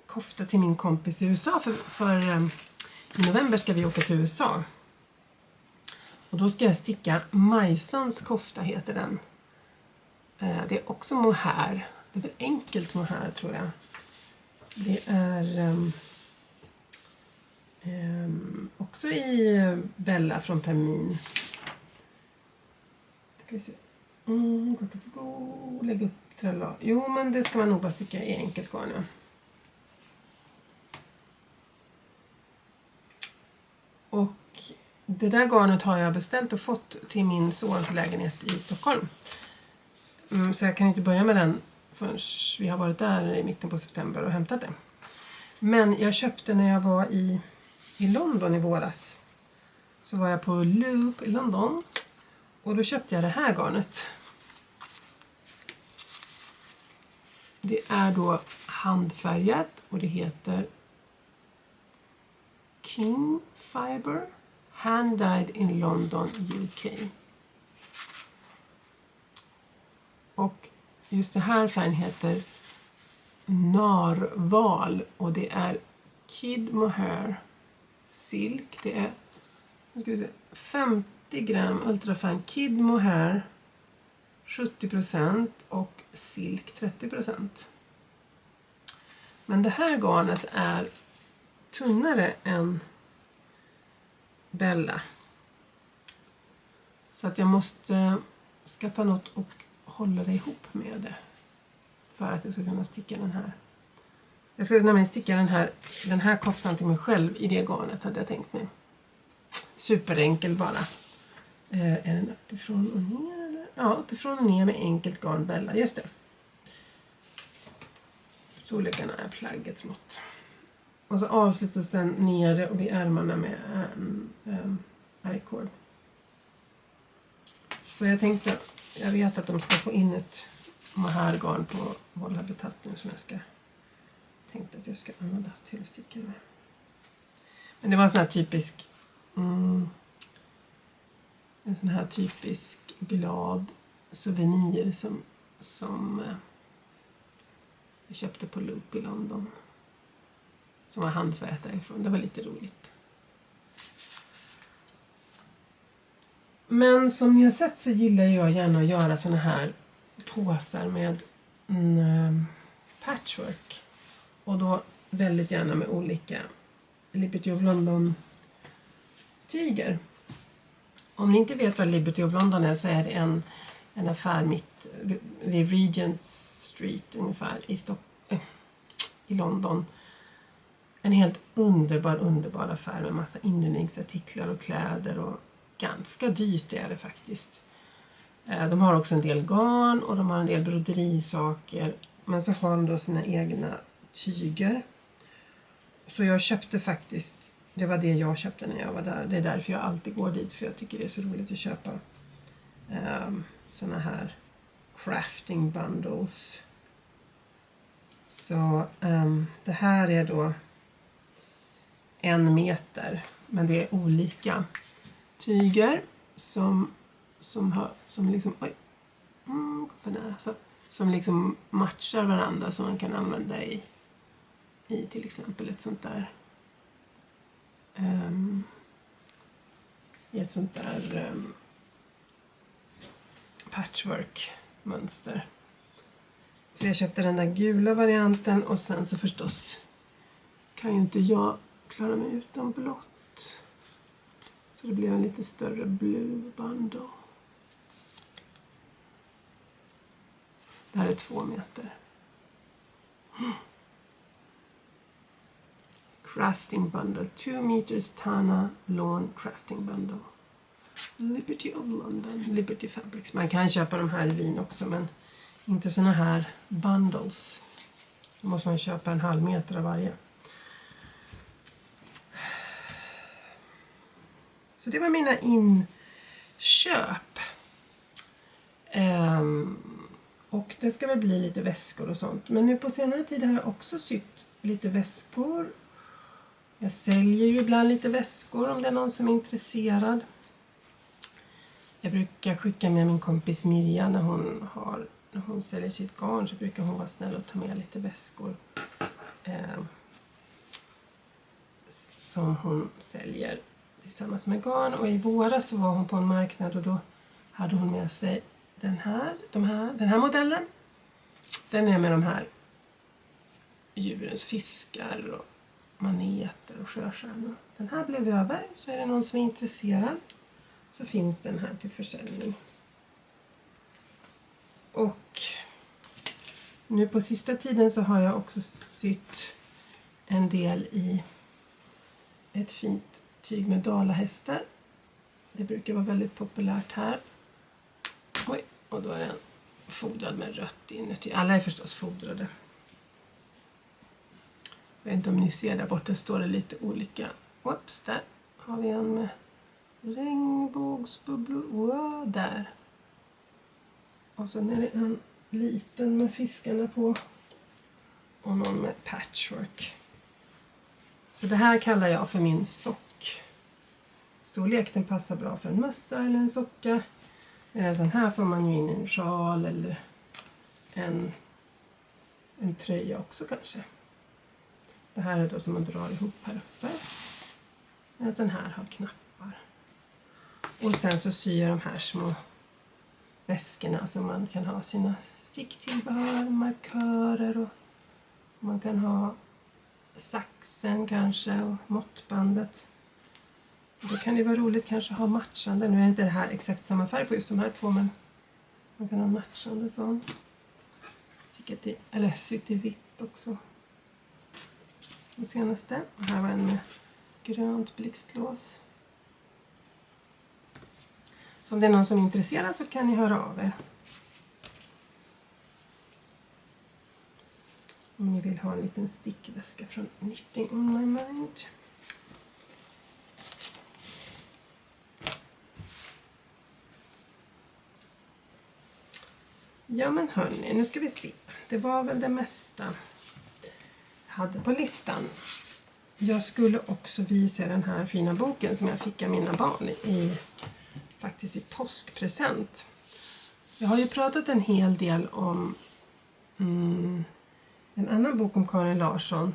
kofta till min kompis i USA, för i november ska vi åka till USA. Och då ska jag sticka Jamiesons kofta, heter den. Det är också mohair. Det är väl enkelt mohair, tror jag. Det är också i Bella från Permin. Ska vi se. Lägg upp tralla. Jo, men det ska man nog bara sticka i enkelt garn. Ja. Och det där garnet har jag beställt och fått till min sons lägenhet i Stockholm. Så jag kan inte börja med den förrän vi har varit där i mitten på september och hämtat det. Men jag köpte när jag var i London i våras. Så var jag på Loop i London. Och då köpte jag det här garnet. Det är då handfärgat och det heter King Fiber Hand Dyed in London, UK. Och just det här färgen heter Narval och det är Kid Mohair silk. Det är, nu ska vi se, 50 gram ultrafine Kid Mohair 70% och silk 30%. Men det här garnet är tunnare än Bella. Så att jag måste skaffa något och hålla det ihop med det. För att jag ska kunna sticka den här. Jag ska nämligen sticka den här koftan till mig själv i det garnet, hade jag tänkt mig. Superenkel bara. Är den uppifrån och ner eller? Ja, uppifrån och ner med enkelt garn Bella, just det. Storlekarna är plaggets mått. Och så avslutas den nere och vid ärmarna med I-cord. Så jag tänkte, jag vet att de ska få in ett mohairgarn på Wolle-habitat nu som tänkte att jag ska använda till att sticka med. Men det var en sån här typisk glad souvenir som jag köpte på Loop i London. Som var handfärgat därifrån. Det var lite roligt. Men som ni har sett så gillar jag gärna att göra såna här påsar med patchwork. Och då väldigt gärna med olika Liberty of London tyger. Om ni inte vet vad Liberty of London är så är det en affär mitt vid Regent Street ungefär i London. En helt underbar affär med massa inredningsartiklar och kläder och ganska dyrt är det faktiskt. De har också en del garn och de har en del broderisaker, men så har de då sina egna tyger. Så jag köpte faktiskt, det var det jag köpte när jag var där. Det är därför jag alltid går dit, för jag tycker det är så roligt att köpa såna här crafting bundles. Så det här är då 1 meter, men det är olika tyger som liksom som liksom matchar varandra, som man kan använda i till exempel ett sånt där i ett sånt där patchwork mönster. Så jag köpte den där gula varianten, och sen så förstås kan ju inte jag klara mig utan blått. Så det blev en lite större blue bundle. Det här är 2 meter. Crafting bundle. 2 meters Tana Lawn crafting bundle. Liberty of London. Liberty Fabrics. Man kan köpa de här i Wien också, men inte såna här bundles. Då måste man köpa 1/2 meter av varje. Så det var mina inköp. Och det ska väl bli lite väskor och sånt. Men nu på senare tid har jag också sytt lite väskor. Jag säljer ju ibland lite väskor om det är någon som är intresserad. Jag brukar skicka med min kompis Mirja när hon säljer sitt garn, så brukar hon vara snäll och ta med lite väskor. Som hon säljer tillsammans med garn. Och i våras så var hon på en marknad, och då hade hon med sig den här modellen. Den är med de här djurens fiskar och maneter och sjöstjärnor. Den här blev över, så är det någon som är intresserad så finns den här till försäljning. Och nu på sista tiden så har jag också sytt en del i ett fint tyg med dalahästar. Det brukar vara väldigt populärt här. Oj, och då är den fodrad med rött inuti. Alla är förstås fodrade. Jag vet inte om ni ser där borta, står det lite olika. Oops, där har vi en med regnbågsbubblor. Wow, där. Och sen är det en liten med fiskarna på. Och någon med patchwork. Så det här kallar jag för min sock. Storlek, den passar bra för en mössa eller en socka. Sen här får man ju in en sjal eller en tröja också kanske. Det här är då som man drar ihop här uppe. Men den här har knappar. Och sen så syr jag de här små väskorna som man kan ha sina sticktillbehör, markörer, och man kan ha saxen kanske och måttbandet. Då kan det vara roligt kanske att ha matchande. Nu är det inte det här exakt samma färg på just de här två, men man kan ha matchande sånt. Eller sytt i vitt också. Och senaste. Och här var en med grönt blixtlås. Så om det är någon som är intresserad så kan ni höra av er. Om ni vill ha en liten stickväska från Knitting on my mind. Ja men hörni, nu ska vi se. Det var väl det mesta jag hade på listan. Jag skulle också visa den här fina boken som jag fick av mina barn faktiskt i påskpresent. Jag har ju pratat en hel del om en annan bok om Karin Larsson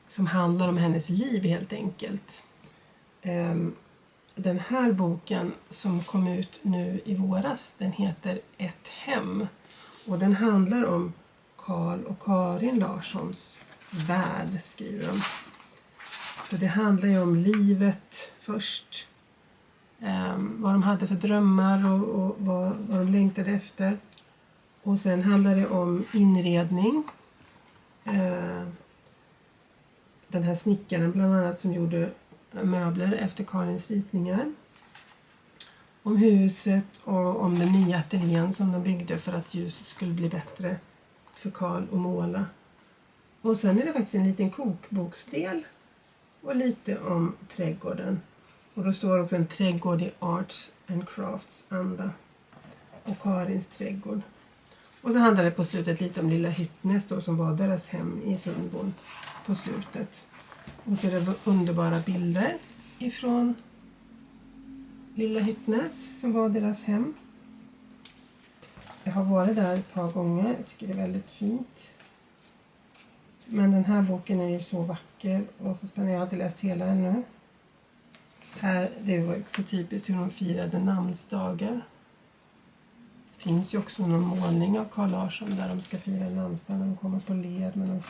som handlar om hennes liv helt enkelt. Den här boken som kom ut nu i våras, den heter Ett Hem. Och den handlar om Karl och Karin Larssons värld, skriver de. Så det handlar ju om livet först. Vad de hade för drömmar och vad de längtade efter. Och sen handlar det om inredning. Den här snickaren bland annat som gjorde möbler efter Karins ritningar. Om huset och om den nya ateljén som de byggde för att ljuset skulle bli bättre för Karl att måla. Och sen är det faktiskt en liten kokboksdel och lite om trädgården. Och då står också en trädgård i Arts and Crafts anda och Karins trädgård. Och så handlar det på slutet lite om lilla Hyttnäs då, som var deras hem i Sundborn på slutet. Och så är det underbara bilder ifrån lilla Hyttnäs som var deras hem. Jag har varit där ett par gånger. Jag tycker det är väldigt fint. Men den här boken är ju så vacker och så spännande. Jag har inte läst hela ännu. Här, det var också typiskt hur de firade namnsdagar. Det finns ju också någon målning av Carl Larsson där de ska fira namnsdag när de kommer på led med någon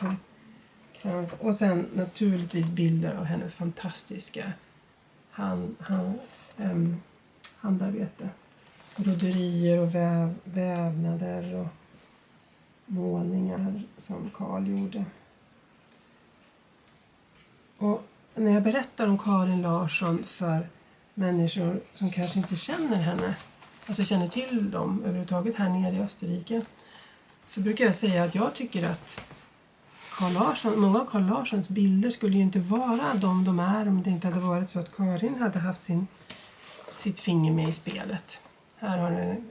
krans. Och sen naturligtvis bilder av hennes fantastiska handarbete. Broderier och vävnader och målningar som Carl gjorde. Och när jag berättar om Karin Larsson för människor som kanske inte känner henne, alltså känner till dem överhuvudtaget här nere i Österrike, så brukar jag säga att jag tycker att många av Carl Larssons bilder skulle ju inte vara de är om det inte hade varit så att Karin hade haft sitt finger med i spelet. Här har du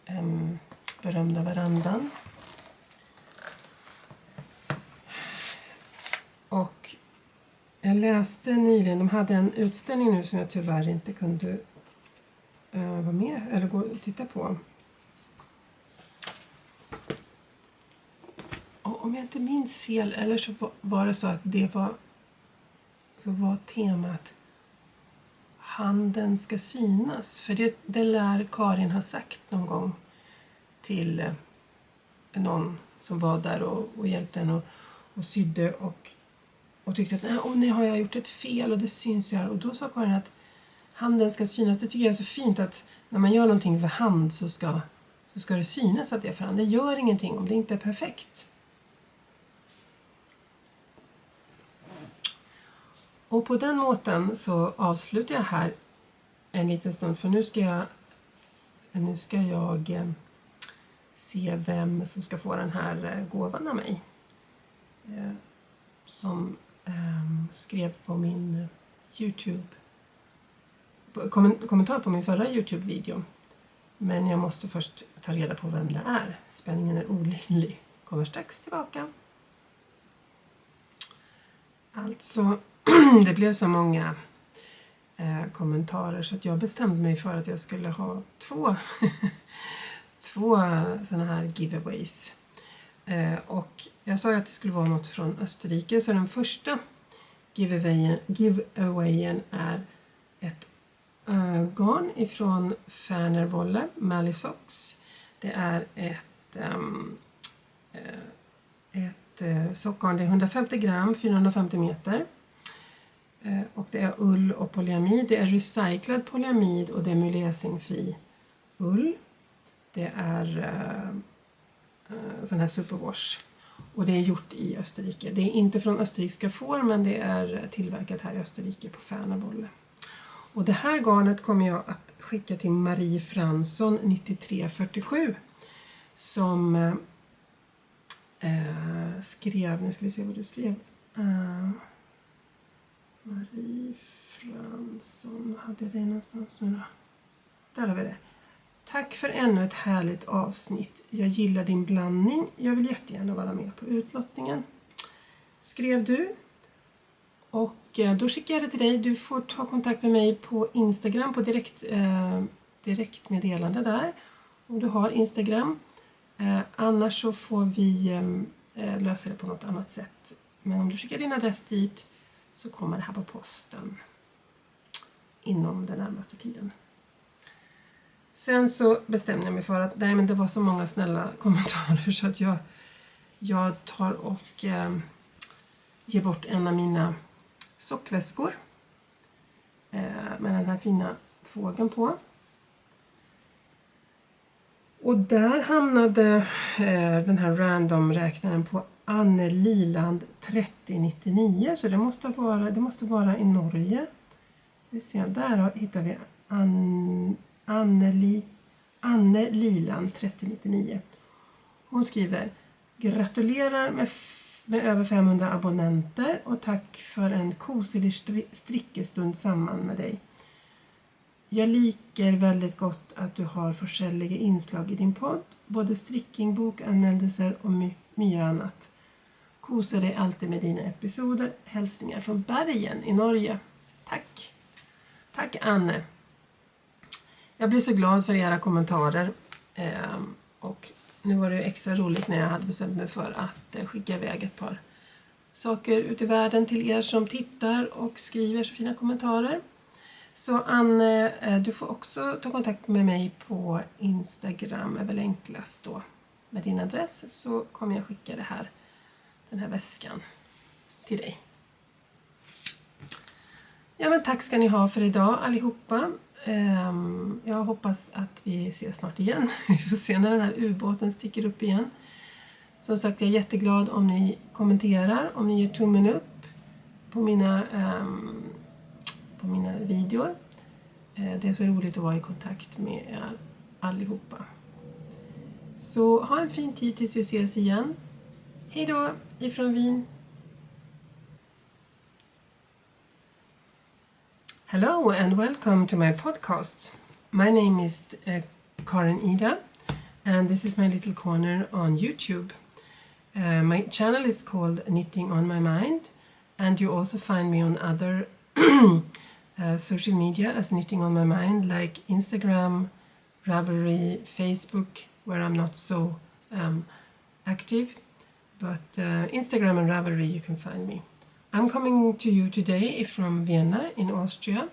den berömda verandan. Och jag läste nyligen, de hade en utställning nu som jag tyvärr inte kunde vara med eller gå och titta på. Och om jag inte minns fel, eller så var det så att det var temat handen ska synas. För det lär Karin ha sagt någon gång till någon som var där och hjälpte henne och sydde och tyckte att nu har jag gjort ett fel och det syns jag. Och då sa Karin att handen ska synas. Det tycker jag är så fint att när man gör någonting för hand så ska det synas att det är för hand. Det gör ingenting om det inte är perfekt. Och på den måten så avslutar jag här en liten stund. För nu ska jag se vem som ska få den här gåvan av mig. Som skrev på min YouTube. Kommentar på min förra YouTube-video. Men jag måste först ta reda på vem det är. Spänningen är olidlig. Kommer strax tillbaka. Alltså, det blev så många kommentarer så att jag bestämde mig för att jag skulle ha två sådana här giveaways. Och jag sa att det skulle vara något från Österrike, så den första giveawayen är ett garn ifrån Gründl Wolle, Malisocks. Det är ett sockgarn, det är 150 gram, 450 meter. Och det är ull och polyamid. Det är recyclad polyamid och det är mulesingfri ull. Det är sån här superwash. Och det är gjort i Österrike. Det är inte från österrikiska får, men det är tillverkat här i Österrike på Gründl Wolle. Och det här garnet kommer jag att skicka till Maria Fransson 9347. Som skrev, nu ska vi se vad du skrev. Maria Fransson, hade jag det någonstans nu då? Där har vi det. Tack för ännu ett härligt avsnitt. Jag gillar din blandning. Jag vill jättegärna vara med på utlottningen. Skrev du. Och då skickar jag det till dig. Du får ta kontakt med mig på Instagram på direktmeddelande där. Om du har Instagram. Annars så får vi lösa det på något annat sätt. Men om du skickar din adress dit så kommer det här på posten inom den närmaste tiden. Sen så bestämde jag mig för att det var så många snälla kommentarer så att jag tar och ger bort en av mina sockväskor med den här fina fågeln på. Och där hamnade den här random-räknaren på Anne Liland 3099, så det måste vara i Norge. Vi ser, där hittar vi Anne Liland 3099. Hon skriver: gratulerar med över 500 abonnenter och tack för en koselig strickestund samman med dig. Jag liker väldigt gott att du har forskjelliga inslag i din podd, både stricking, bokanmäldelser och mycket annat. Koser dig alltid med dina episoder. Hälsningar från Bergen i Norge. Tack. Tack Anne. Jag blir så glad för era kommentarer. Och nu var det extra roligt när jag hade bestämt mig för att skicka iväg ett par saker ut i världen till er som tittar och skriver så fina kommentarer. Så Anne, du får också ta kontakt med mig på Instagram, är väl enklast då. Med din adress så kommer jag skicka den här väskan till dig. Ja, men tack ska ni ha för idag allihopa. Jag hoppas att vi ses snart igen. Vi får se när den här ubåten sticker upp igen. Som sagt, jag är jätteglad om ni kommenterar, om ni ger tummen upp på mina videor. Det är så roligt att vara i kontakt med er allihopa. Så ha en fin tid tills vi ses igen. Hej då ifrån Wien. Hello and welcome to my podcast. My name is Karin Ida and this is my little corner on YouTube. My channel is called Knitting on My Mind, and you also find me on other social media as Knitting on My Mind, like Instagram, Ravelry, Facebook, where I'm not so active, but Instagram and Ravelry you can find me. I'm coming to you today from Vienna in Austria.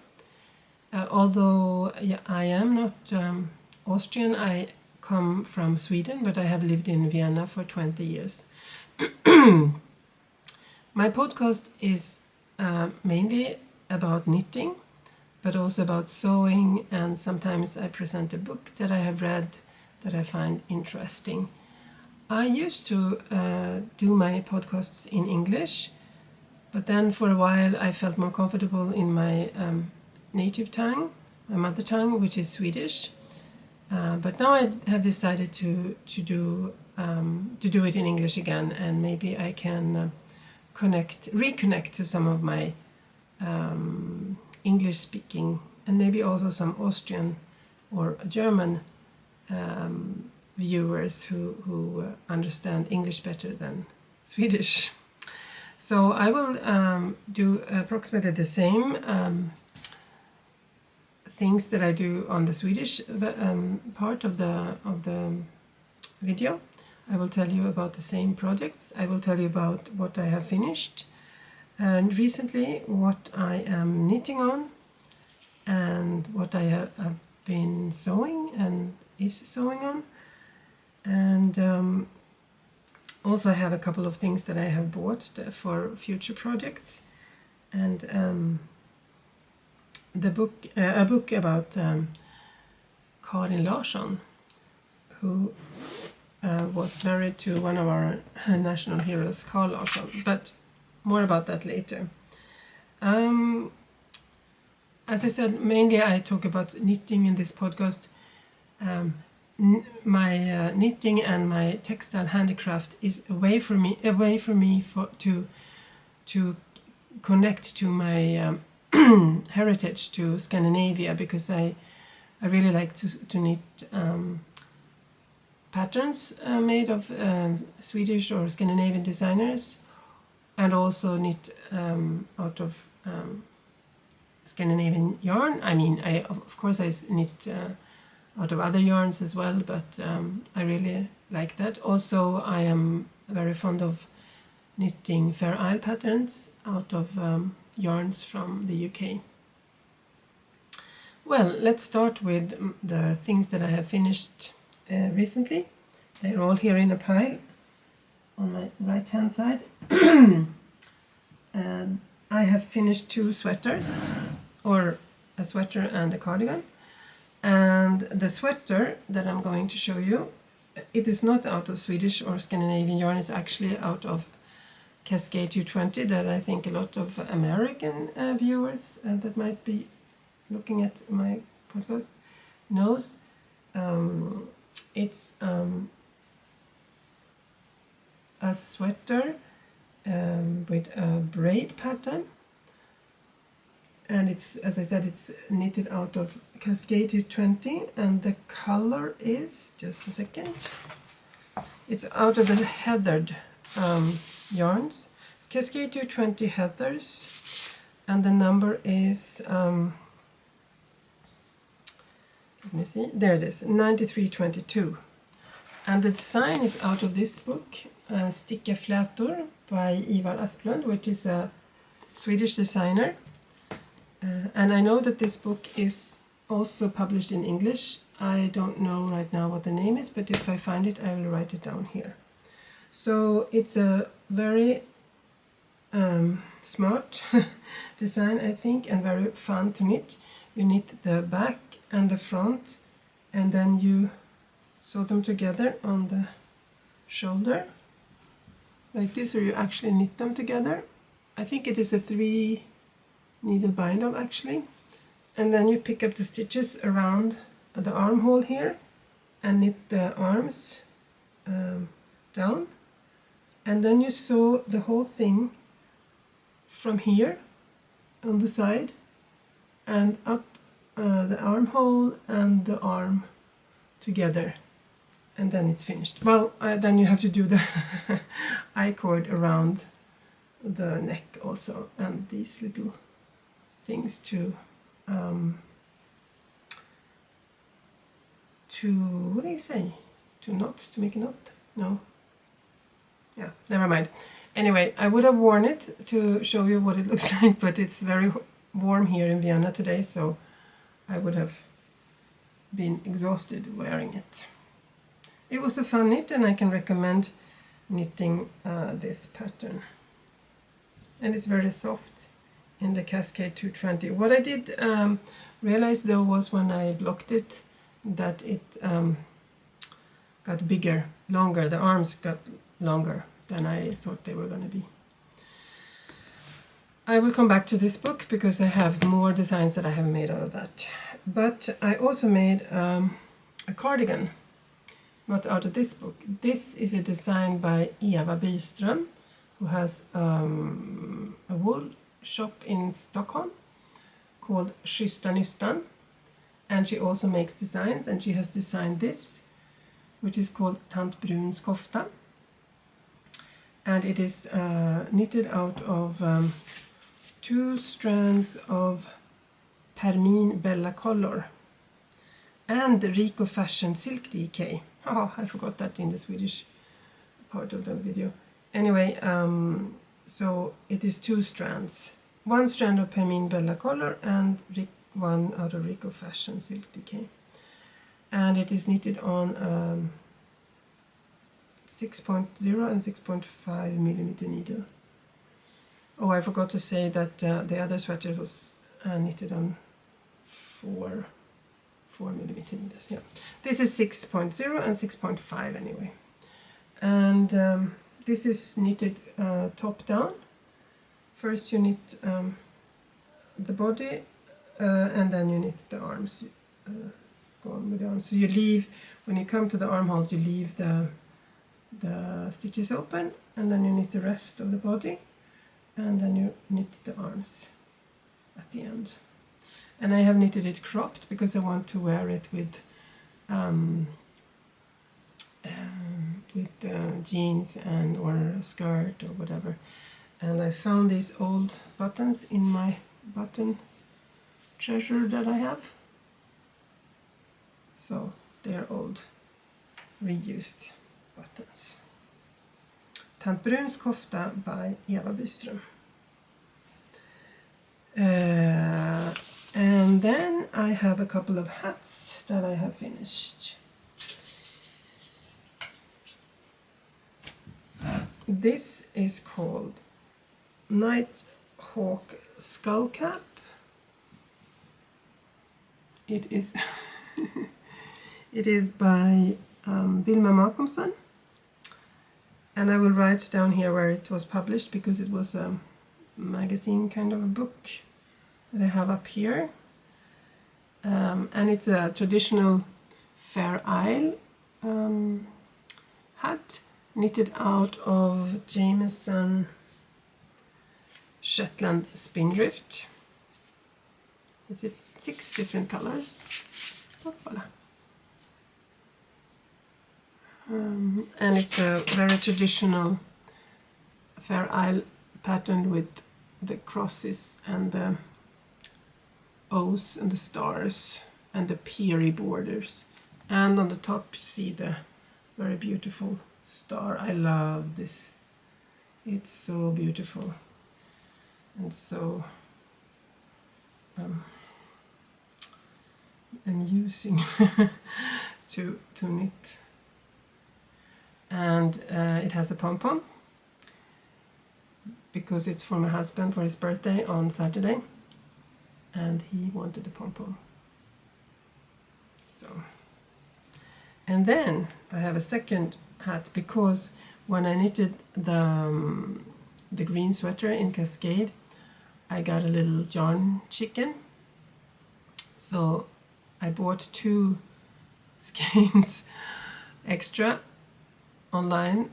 Although I am not Austrian, I come from Sweden, but I have lived in Vienna for 20 years. My podcast is mainly about knitting, but also about sewing, and sometimes I present a book that I have read that I find interesting. I used to do my podcasts in English, but then for a while I felt more comfortable in my native tongue, my mother tongue, which is Swedish. But now I have decided to do it in English again, and maybe I can reconnect to some of my English speaking, and maybe also some Austrian or German viewers who understand English better than Swedish. So I will do approximately the same things that I do on the Swedish part of the video. I will tell you about the same projects. I will tell you about what I have finished and recently, what I am knitting on, and what I have been sewing and is sewing on. And also I have a couple of things that I have bought for future projects. And a book about Karin Larsson, who was married to one of our national heroes, Carl Larsson, but more about that later. As I said, mainly I talk about knitting in this podcast. my knitting and my textile handicraft is away from me to connect to my heritage, to Scandinavia, because I really like to knit patterns made of Swedish or Scandinavian designers, and also knit out of Scandinavian yarn. I mean, of course I knit out of other yarns as well, but I really like that. Also, I am very fond of knitting Fair Isle patterns out of yarns from the UK. Well, let's start with the things that I have finished recently. They're all here in a pile on my right hand side. I have finished 2 sweaters, or a sweater and a cardigan. And the sweater that I'm going to show you, it is not out of Swedish or Scandinavian yarn, it's actually out of Cascade 220, that I think a lot of American viewers that might be looking at my podcast knows. It's a sweater with a braid pattern, and it's, as I said, it's knitted out of Cascade 220, and the color is, just a second, it's out of the heathered yarns. It's Cascade 220 heathers, and the number is let me see, there it is, 9322. And the design is out of this book, Stickat by Eva Byström, which is a Swedish designer. And I know that this book is also published in English. I don't know right now what the name is, but if I find it, I will write it down here. So it's a very smart design, I think, and very fun to knit. You knit the back and the front, and then you sew them together on the shoulder like this, or you actually knit them together. I think it is a 3 needle bind off actually, and then you pick up the stitches around the armhole here and knit the arms down, and then you sew the whole thing from here on the side and up the armhole and the arm together, and then it's finished. Well, then you have to do the I-cord around the neck also, and these little things to what do you say? To make a knot? No. Yeah, never mind. Anyway, I would have worn it to show you what it looks like, but it's very warm here in Vienna today, so I would have been exhausted wearing it. It was a fun knit, and I can recommend knitting this pattern. And it's very soft in the Cascade 220. What I did realize though was when I blocked it that it got bigger, longer. The arms got longer than I thought they were going to be. I will come back to this book because I have more designs that I have made out of that. But I also made a cardigan, not out of this book. This is a design by Eva Byström, who has a wool shop in Stockholm called Nästan, and she also makes designs, and she has designed this, which is called Tant Bruns Kofta, and it is knitted out of 2 strands of Permin Bella Color and Rico Fashion Silk DK. Oh, I forgot that in the Swedish part of the video. Anyway, so it is 2 strands. 1 strand of Permin Bella Color and 1 out of Rico Fashion Silk DK. And it is knitted on 6.0 and 6.5 millimeter needle. Oh, I forgot to say that the other sweater was knitted on 4 millimeter needles. Yeah, this is 6.0 and 6.5 anyway. And this is knitted top down. First you knit the body and then you knit the arms. Go on with the arms. So you leave when you come to the armholes, you leave the stitches open, and then you knit the rest of the body, and then you knit the arms at the end. And I have knitted it cropped because I want to wear it with jeans and or a skirt or whatever. And I found these old buttons in my button treasure that I have. So they're old reused buttons. Tant Bruns Kofta by Eva Byström. And then I have a couple of hats that I have finished. This is called Nighthawk Skull Cap. It is it is by Wilma Malcolmson, and I will write down here where it was published because it was a magazine kind of a book that I have up here, and it's a traditional Fair Isle hat knitted out of Jamiesons Shetland spindrift. Is it 6 different colors? Voila. And it's a very traditional Fair Isle pattern with the crosses and the O's and the stars and the peary borders. And on the top you see the very beautiful star. I love this. It's so beautiful and so amusing to knit. And it has a pom-pom because it's for my husband for his birthday on Saturday, and he wanted a pom-pom. So, and then I have a second hat because when I knitted the green sweater in Cascade, I got a little yarn chicken, so I bought 2 skeins extra online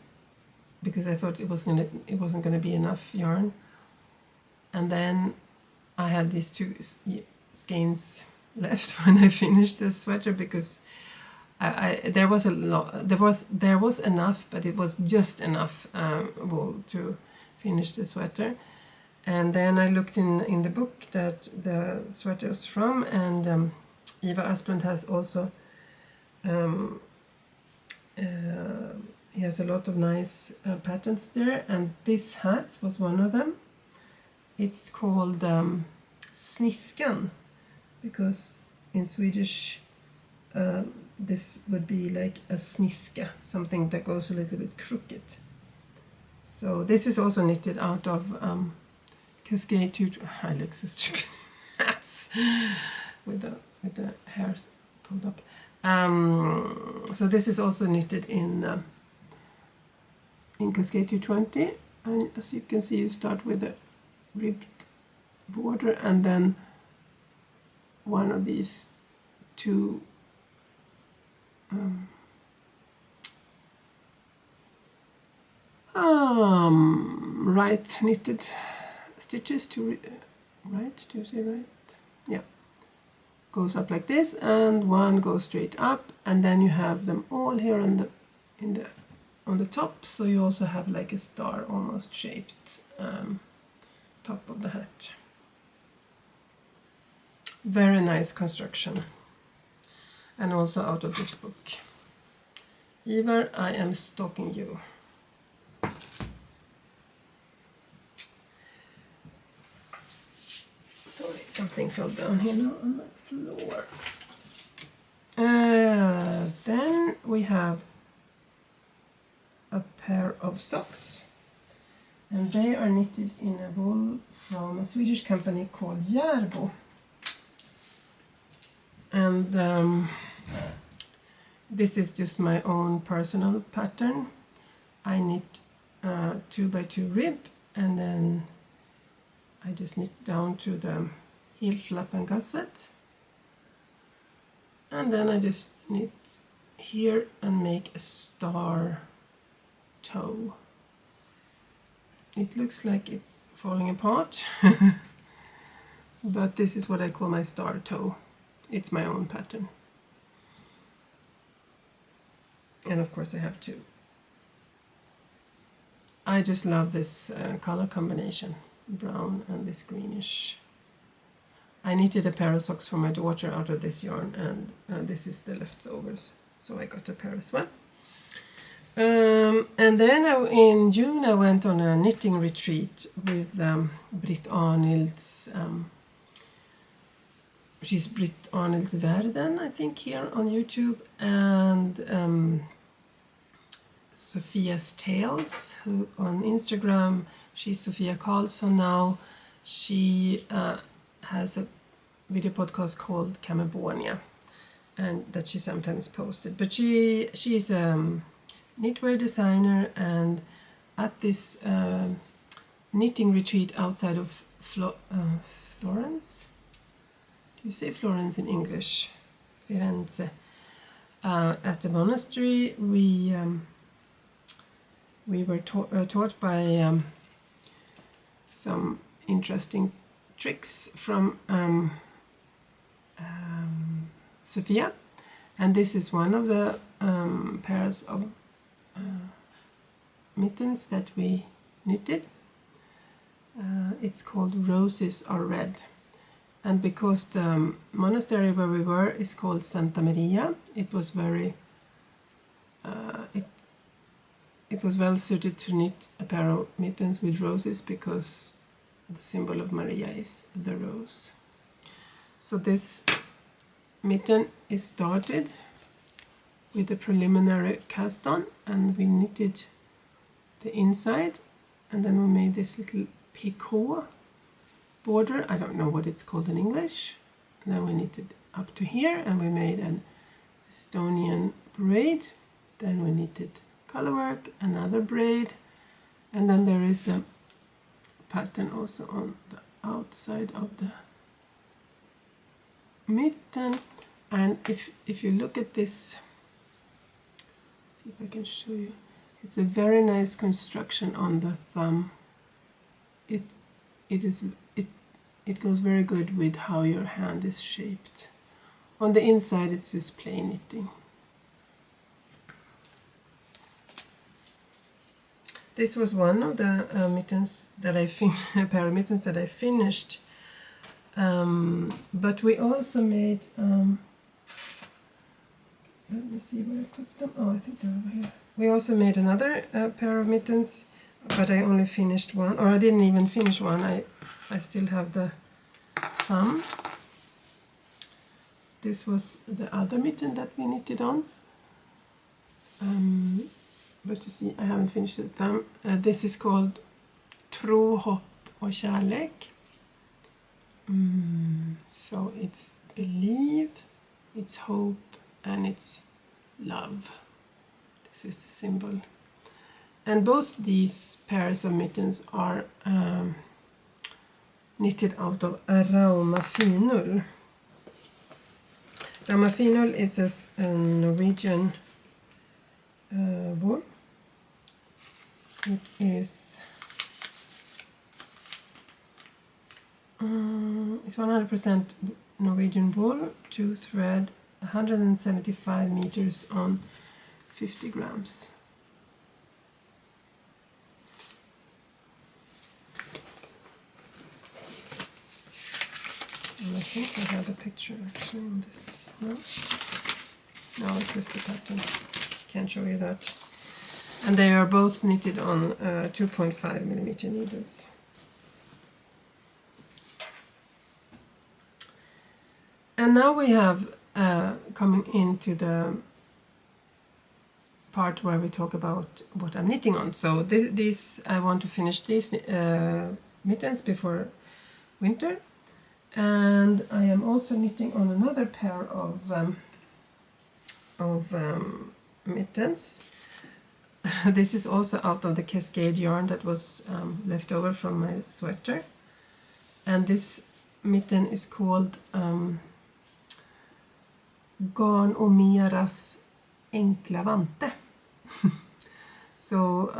because I thought it wasn't gonna be enough yarn, and then I had these 2 skeins left when I finished the sweater because there was a lot, there was enough, but it was just enough wool to finish the sweater. And then I looked in the book that the sweater is from, and Eva Asplund has also he has a lot of nice patterns there, and this hat was one of them. It's called Sniskan because in Swedish this would be like a sniska, something that goes a little bit crooked. So this is also knitted out of Cascade I look so stupid. Hats with the hairs pulled up. So this is also knitted in Cascade 220, and as you can see, you start with a ribbed border and then one of these 2 right knitted stitches to right, do you say right? Yeah, goes up like this, and one goes straight up, and then you have them all here on the top, so you also have like a star almost shaped top of the hat. Very nice construction, and also out of this book. Ivar, I am stalking you. Sorry, something fell down here now on the floor. Then we have a pair of socks, and they are knitted in a wool from a Swedish company called Järbo. And this is just my own personal pattern. I knit 2x2 rib, and then I just knit down to the heel flap and gusset, and then I just knit here and make a star toe. It looks like it's falling apart, but this is what I call my star toe. It's my own pattern. And of course I have two. I just love this color combination, brown and this greenish. I knitted a pair of socks for my daughter out of this yarn, and this is the leftovers, so I got a pair as well. And then in June I went on a knitting retreat with Britt Arnild's, she's Britt Arnild's Världen, I think, here on YouTube, and Sofia's Tales, who on Instagram, she's Sofia Karlsson now. She has a video podcast called Camebornia, and that she sometimes posted. But she's knitwear designer, and at this knitting retreat outside of Florence, do you say Florence in English? Firenze. At the monastery, we were taught by some interesting tricks from Sofia, and this is one of the pairs of mittens that we knitted. It's called Roses Are Red, and because the monastery where we were is called Santa Maria, it was very it was well suited to knit a pair of mittens with roses, because the symbol of Maria is the rose. So this mitten is started with a preliminary cast on, and we knitted the inside, and then we made this little picot border. I don't know what it's called in English. And then we knitted up to here, and we made an Estonian braid. Then we knitted colorwork, another braid, and then there is a pattern also on the outside of the mitten. And if you look at this, see if I can show you, it's a very nice construction on the thumb. It goes very good with how your hand is shaped. On the inside it's just plain knitting. This was one of the mittens that a pair of mittens that I finished. But we also made, let me see where I put them. Oh, I think they're over here. We also made another pair of mittens, but I only finished one, or I didn't even finish one. I still have the thumb. This was the other mitten that we knitted on. But you see, I haven't finished the thumb. This is called Tro, Hopp och Kärlek. So it's believe, it's hope, and it's love. This is the symbol. And both these pairs of mittens are knitted out of Rauma Finull. Rauma Finull is a Norwegian wool. It is it's 100% Norwegian wool, 2 thread, 175 meters on 50 grams. And I think I have a picture actually in this. No, it's just the pattern. Can't show you that. And they are both knitted on 2.5 millimeter needles. And now we have coming into the part where we talk about what I'm knitting on. So this I want to finish these mittens before winter, and I am also knitting on another pair of mittens. This is also out of the Cascade yarn that was left over from my sweater, and this mitten is called Garnomeras Enkla Vante. So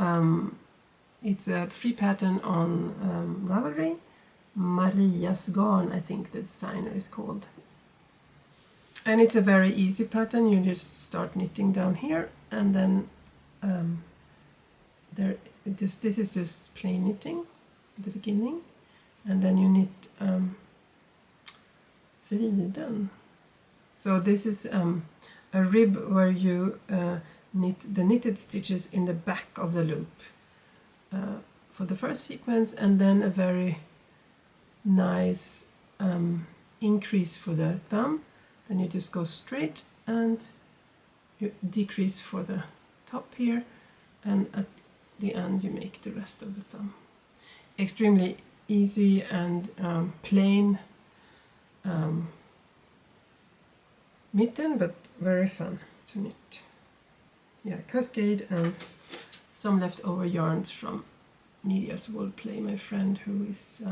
it's a free pattern on Ravelry. Maria's Garn, I think the designer is called. And it's a very easy pattern. You just start knitting down here, and then this is just plain knitting at the beginning, and then you knit vriden. So this is a rib where you knit the knitted stitches in the back of the loop for the first sequence, and then a very nice increase for the thumb. Then you just go straight and you decrease for the top here, and at the end you make the rest of the thumb. Extremely easy and plain mitten, but very fun to knit. Yeah, Cascade and some leftover yarns from Media's Wool Play, my friend who is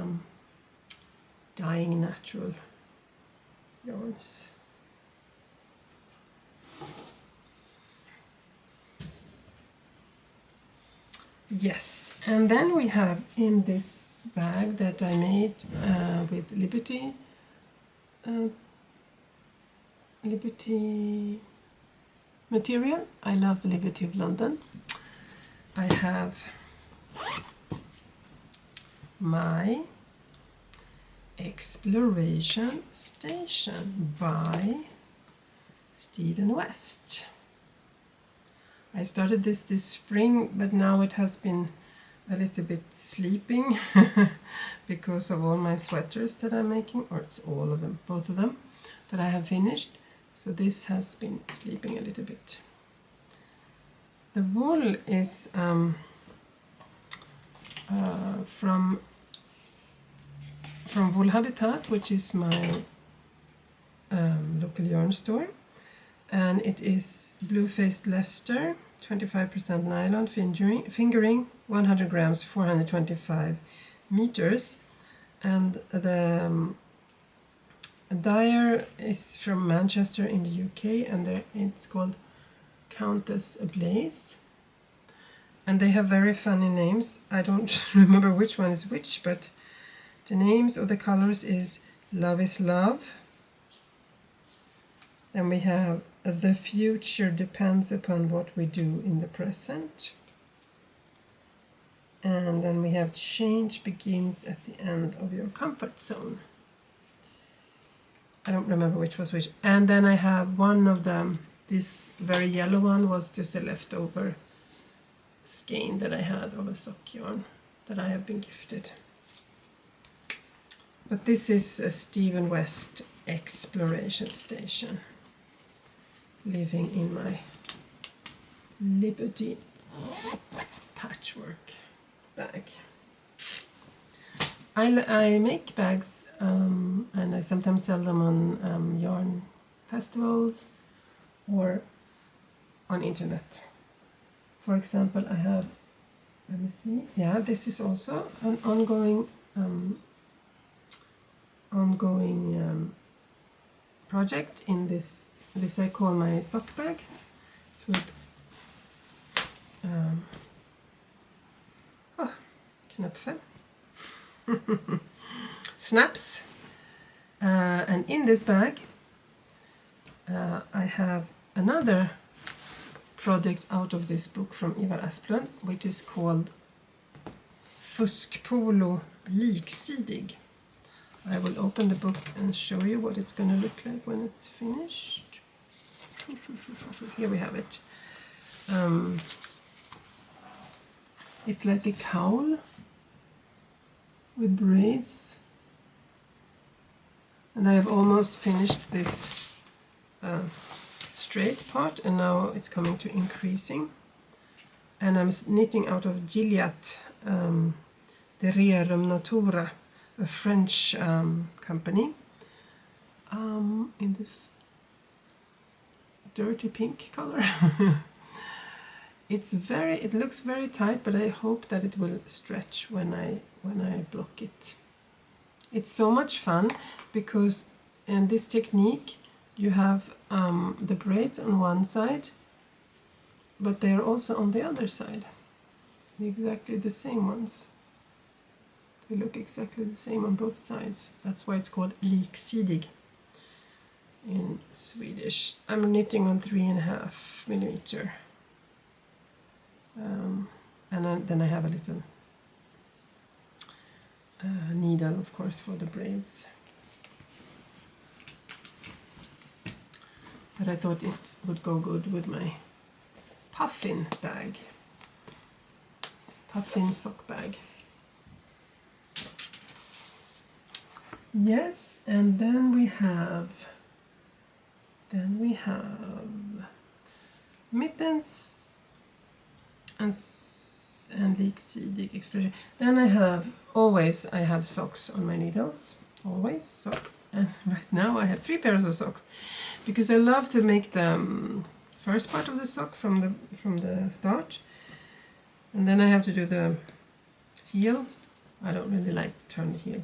dyeing natural yarns. Yes, and then we have in this bag that I made with Liberty material. I love Liberty of London. I have my Exploration Station by Stephen West. I started this spring, but now it has been a little bit sleeping because of all my sweaters that I'm making, or it's all of them, both of them, that I have finished. So this has been sleeping a little bit. The wool is from Wool Habitat, which is my local yarn store. And it is blue-faced Leicester, 25% nylon, fingering, 100 grams, 425 meters. And the dyer is from Manchester in the UK, and it's called Countess Ablaze. And they have very funny names. I don't remember which one is which, but the names of the colors is Love is Love. Then we have The Future Depends Upon What We Do in the Present. And then we have Change Begins at the End of Your Comfort Zone. I don't remember which was which. And then I have one of them, this very yellow one was just a leftover skein that I had of a sock yarn that I have been gifted. But this is a Stephen West Exploration Station, living in my Liberty patchwork bag. I make bags and I sometimes sell them on yarn festivals or on internet. For example, I have, let me see, yeah, this is also an ongoing project in this I call my sock bag. It's with knöpfe. Snaps, and in this bag I have another project out of this book from Eva Byström, which is called Fuskpolo Liksidig. I will open the book and show you what it's going to look like when it's finished. Here we have it. It's like a cowl with braids, and I have almost finished this straight part, and now it's coming to increasing, and I'm knitting out of Gilliat, the Rerum Natura, a French company, in this dirty pink color. It looks very tight, but I hope that it will stretch when I block it. It's so much fun because in this technique you have the braids on one side but they are also on the other side, exactly the same ones. They look exactly the same on both sides. That's why it's called liksidig in Swedish. I'm knitting on 3.5 millimeter. And then I have a little needle, of course, for the braids. But I thought it would go good with my puffin bag. Puffin sock bag. Yes, and then we have mittens and liksidig expression. Then I have socks on my needles, always socks. And right now I have 3 pairs of socks because I love to make the first part of the sock from the start, and then I have to do the heel. I don't really like turn the heel.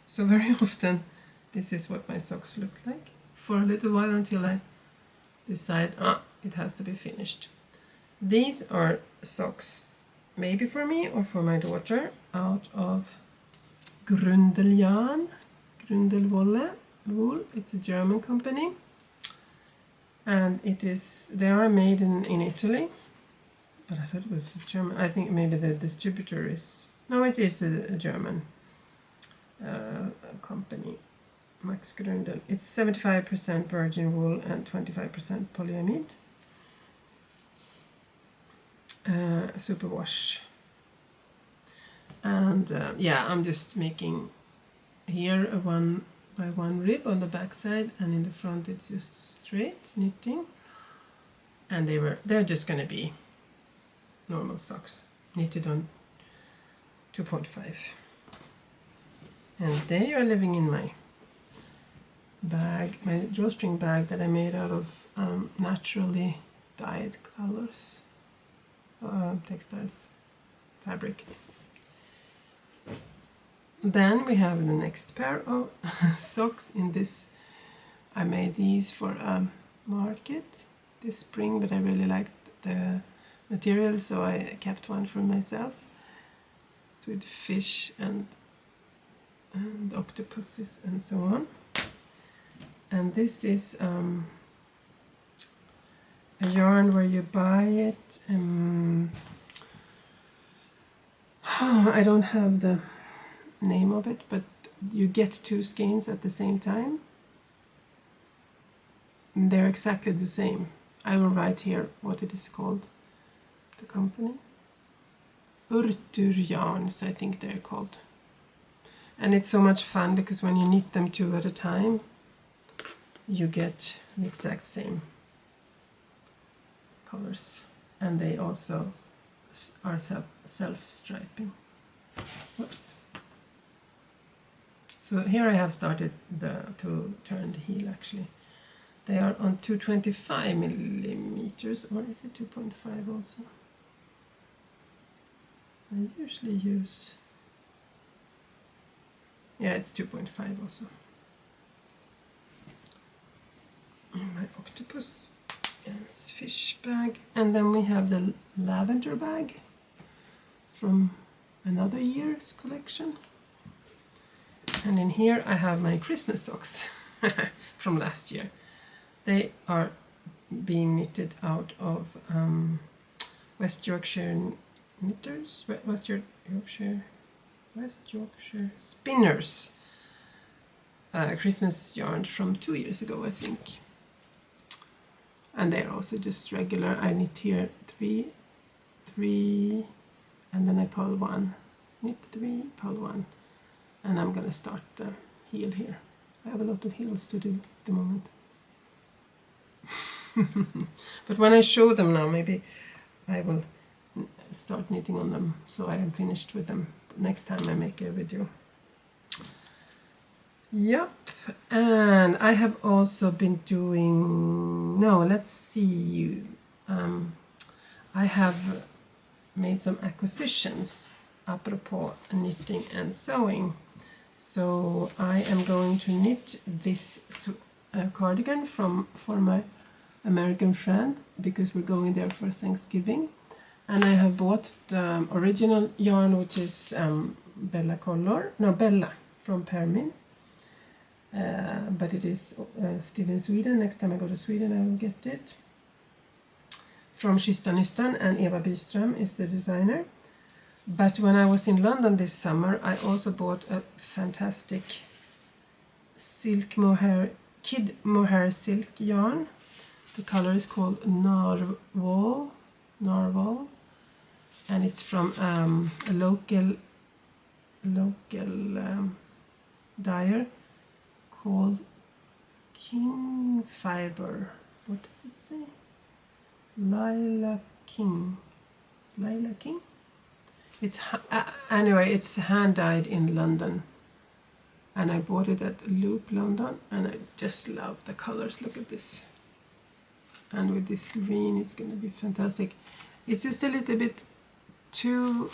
So very often this is what my socks look like for a little while until I decide it has to be finished. These are socks maybe for me or for my daughter out of Gründl Wolle. It's a German company, and they are made in Italy, but I thought it was German. I think maybe the distributor is, no, it is a German company, Max Gründl. It's 75% virgin wool and 25% polyamide. Superwash. And yeah, I'm just making here a 1x1 rib on the back side, and in the front it's just straight knitting. And they're just gonna be normal socks knitted on 2.5. And they are living in my bag, my drawstring bag that I made out of naturally dyed colors, textiles, fabric. Then we have the next pair of socks in this. I made these for a market this spring, but I really liked the material, so I kept one for myself. It's with fish and octopuses and so on. And this is a yarn where you buy it. I don't have the name of it, but you get 2 skeins at the same time. They're exactly the same. I will write here what it is called, the company. Urtur yarns, I think they're called. And it's so much fun because when you knit them 2 at a time, you get the exact same colors, and they also are self-striping. Whoops. So here I have started to turn the heel actually. They are on 225 millimeters, or is it 2.5 also? I usually use, yeah, it's 2.5 also. My octopus and fish bag, and then we have the lavender bag from another year's collection. And in here I have my Christmas socks from last year. They are being knitted out of West Yorkshire knitters, West Yorkshire spinners. Christmas yarn from 2 years ago, I think. And they're also just regular. I knit here 3, and then I pull 1, knit 3, pull 1, and I'm gonna start the heel here. I have a lot of heels to do at the moment. But when I show them now, maybe I will start knitting on them, so I am finished with them next time I make a video. Yep, and I have also been doing, let's see, I have made some acquisitions apropos knitting and sewing. So I am going to knit this cardigan for my American friend because we're going there for Thanksgiving. And I have bought the original yarn, which is Bella from Permin. But it is still in Sweden. Next time I go to Sweden I will get it. From Nästan, and Eva Byström is the designer. But when I was in London this summer, I also bought a fantastic silk mohair, kid mohair silk yarn. The color is called Narwhal, and it's from a local dyer called King Fiber. What does it say? Lila King. It's anyway, it's hand dyed in London, and I bought it at Loop London, and I just love the colors. Look at this, and with this green, it's going to be fantastic. It's just a little bit too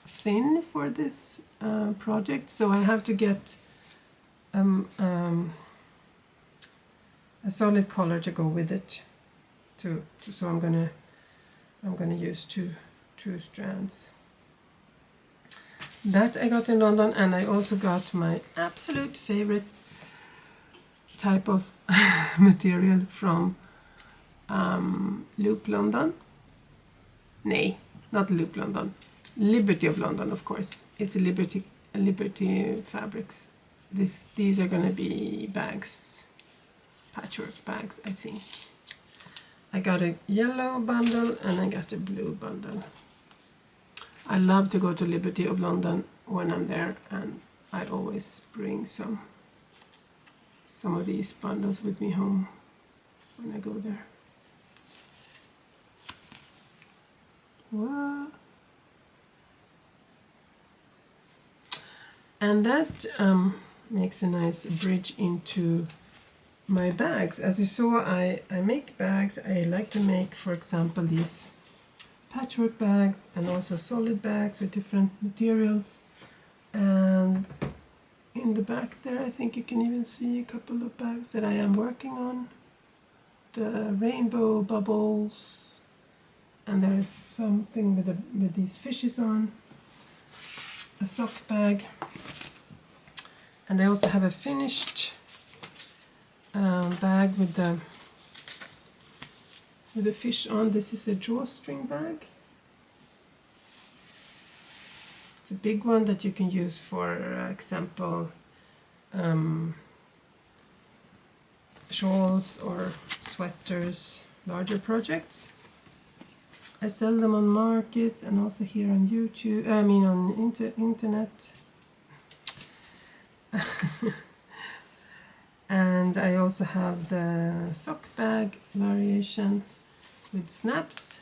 thin for this project, so I have to get a solid color to go with it. So I'm gonna use two strands. That I got in London, and I also got my absolute favorite type of material from Loop London. Nay, not Loop London. Liberty of London, of course. It's a Liberty fabrics. These are gonna be bags, patchwork bags, I think. I got a yellow bundle and I got a blue bundle. I love to go to Liberty of London when I'm there, and I always bring some of these bundles with me home when I go there. What? And that makes a nice bridge into my bags. As you saw, I make bags. I like to make, for example, these patchwork bags and also solid bags with different materials. And in the back there, I think you can even see a couple of bags that I am working on. The rainbow bubbles, and there is something with these fishes on. A sock bag, and I also have a finished bag with the fish on. This is a drawstring bag. It's a big one that you can use for example shawls or sweaters, larger projects. I sell them on markets and also here on YouTube, on internet. And I also have the sock bag variation with snaps.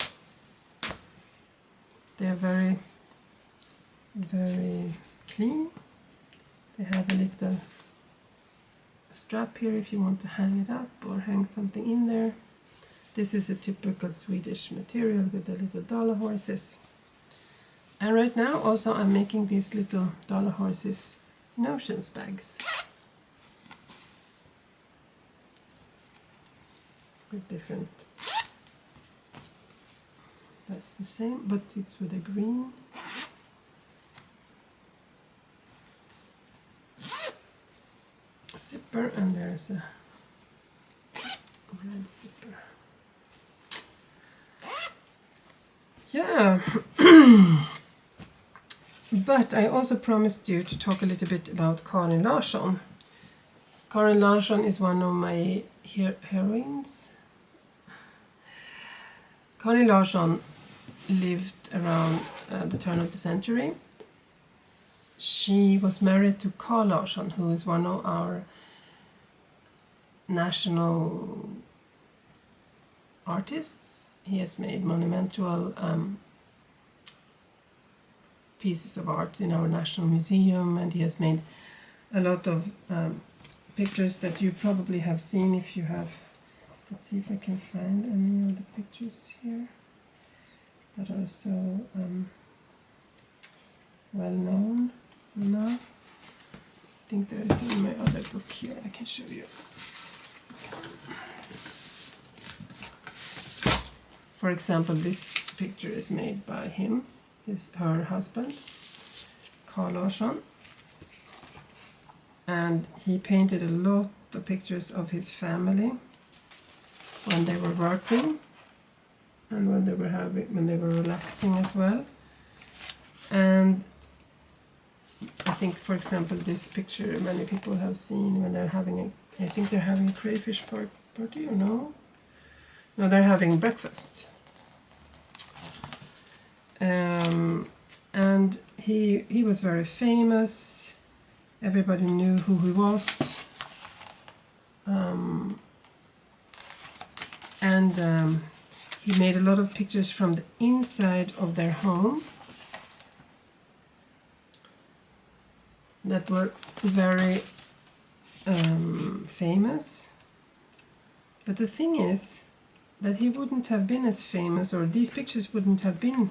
They're very, very clean. They have a little strap here if you want to hang it up or hang something in there. This is a typical Swedish material with the little dollar horses. And right now also I'm making these little dollar horses notions bags. With different, that's the same, but it's with a green. Zipper, and there's a red zipper. Yeah. But I also promised you to talk a little bit about Karin Larsson. Karin Larsson is one of my heroines. Karin Larsson lived around the turn of the century. She was married to Carl Larsson, who is one of our national artists. He has made monumental pieces of art in our National Museum, and he has made a lot of pictures that you probably have seen if you have. Let's see if I can find any of the pictures here that are so well known now. I think there is in my other book here I can show you. For example, this picture is made by him, her husband, Carl Larsson. And he painted a lot of pictures of his family when they were working and when they were relaxing as well. And I think, for example, this picture many people have seen when they're having I think they're having a crayfish party, or no? No, they're having breakfast. And he was very famous. Everybody knew who he was. He made a lot of pictures from the inside of their home that were very famous. But the thing is that he wouldn't have been as famous, or these pictures wouldn't have been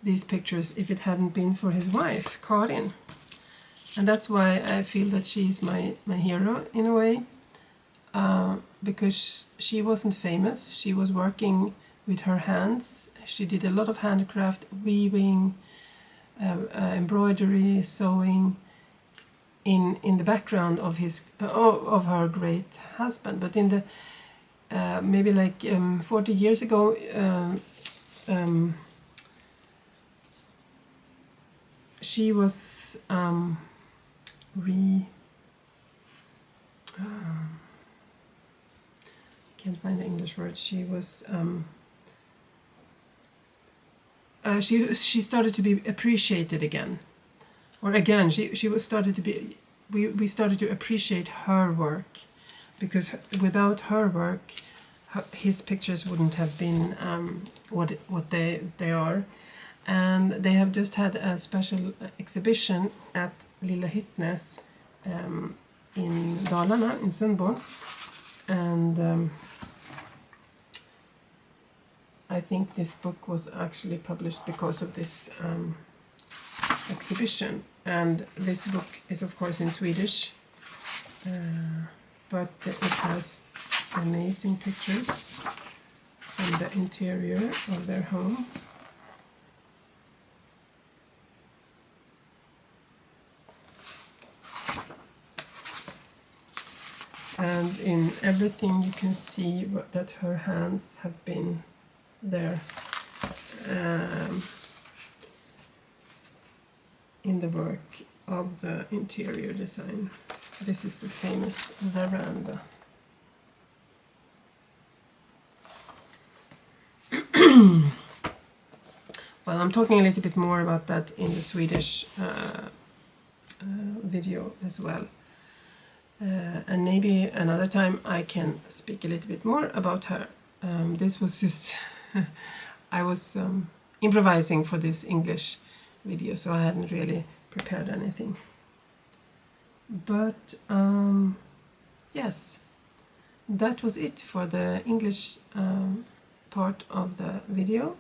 these pictures if it hadn't been for his wife, Karin. And that's why I feel that she's my hero in a way, because she wasn't famous. She was working with her hands. She did a lot of handcraft, weaving, embroidery, sewing in the background of of her great husband. But in the maybe like 40 years ago, she was can't find the English word. She was she started to be appreciated again, or again she was started to be. We started to appreciate her work, because without her work, his pictures wouldn't have been what they are. And they have just had a special exhibition at Lilla Hyttnes in Dalarna, in Sundborn. And I think this book was actually published because of this exhibition. And this book is of course in Swedish, but it has amazing pictures from the interior of their home. And in everything you can see that her hands have been there in the work of the interior design. This is the famous veranda. Well, I'm talking a little bit more about that in the Swedish video as well. And maybe another time I can speak a little bit more about her. This was just I was improvising for this English video, so I hadn't really prepared anything. But yes, that was it for the English part of the video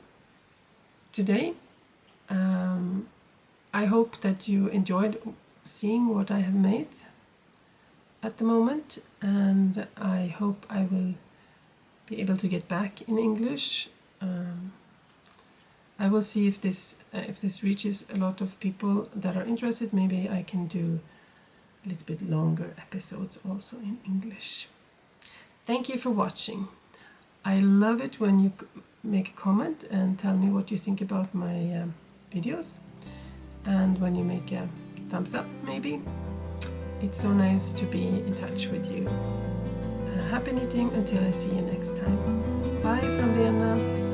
today. I hope that you enjoyed seeing what I have made at the moment, and I hope I will be able to get back in English. I will see if this reaches a lot of people that are interested. Maybe I can do a little bit longer episodes also in English. Thank you for watching. I love it when you make a comment and tell me what you think about my videos, and when you make a thumbs up maybe. It's so nice to be in touch with you. Happy knitting until I see you next time. Bye from Vienna.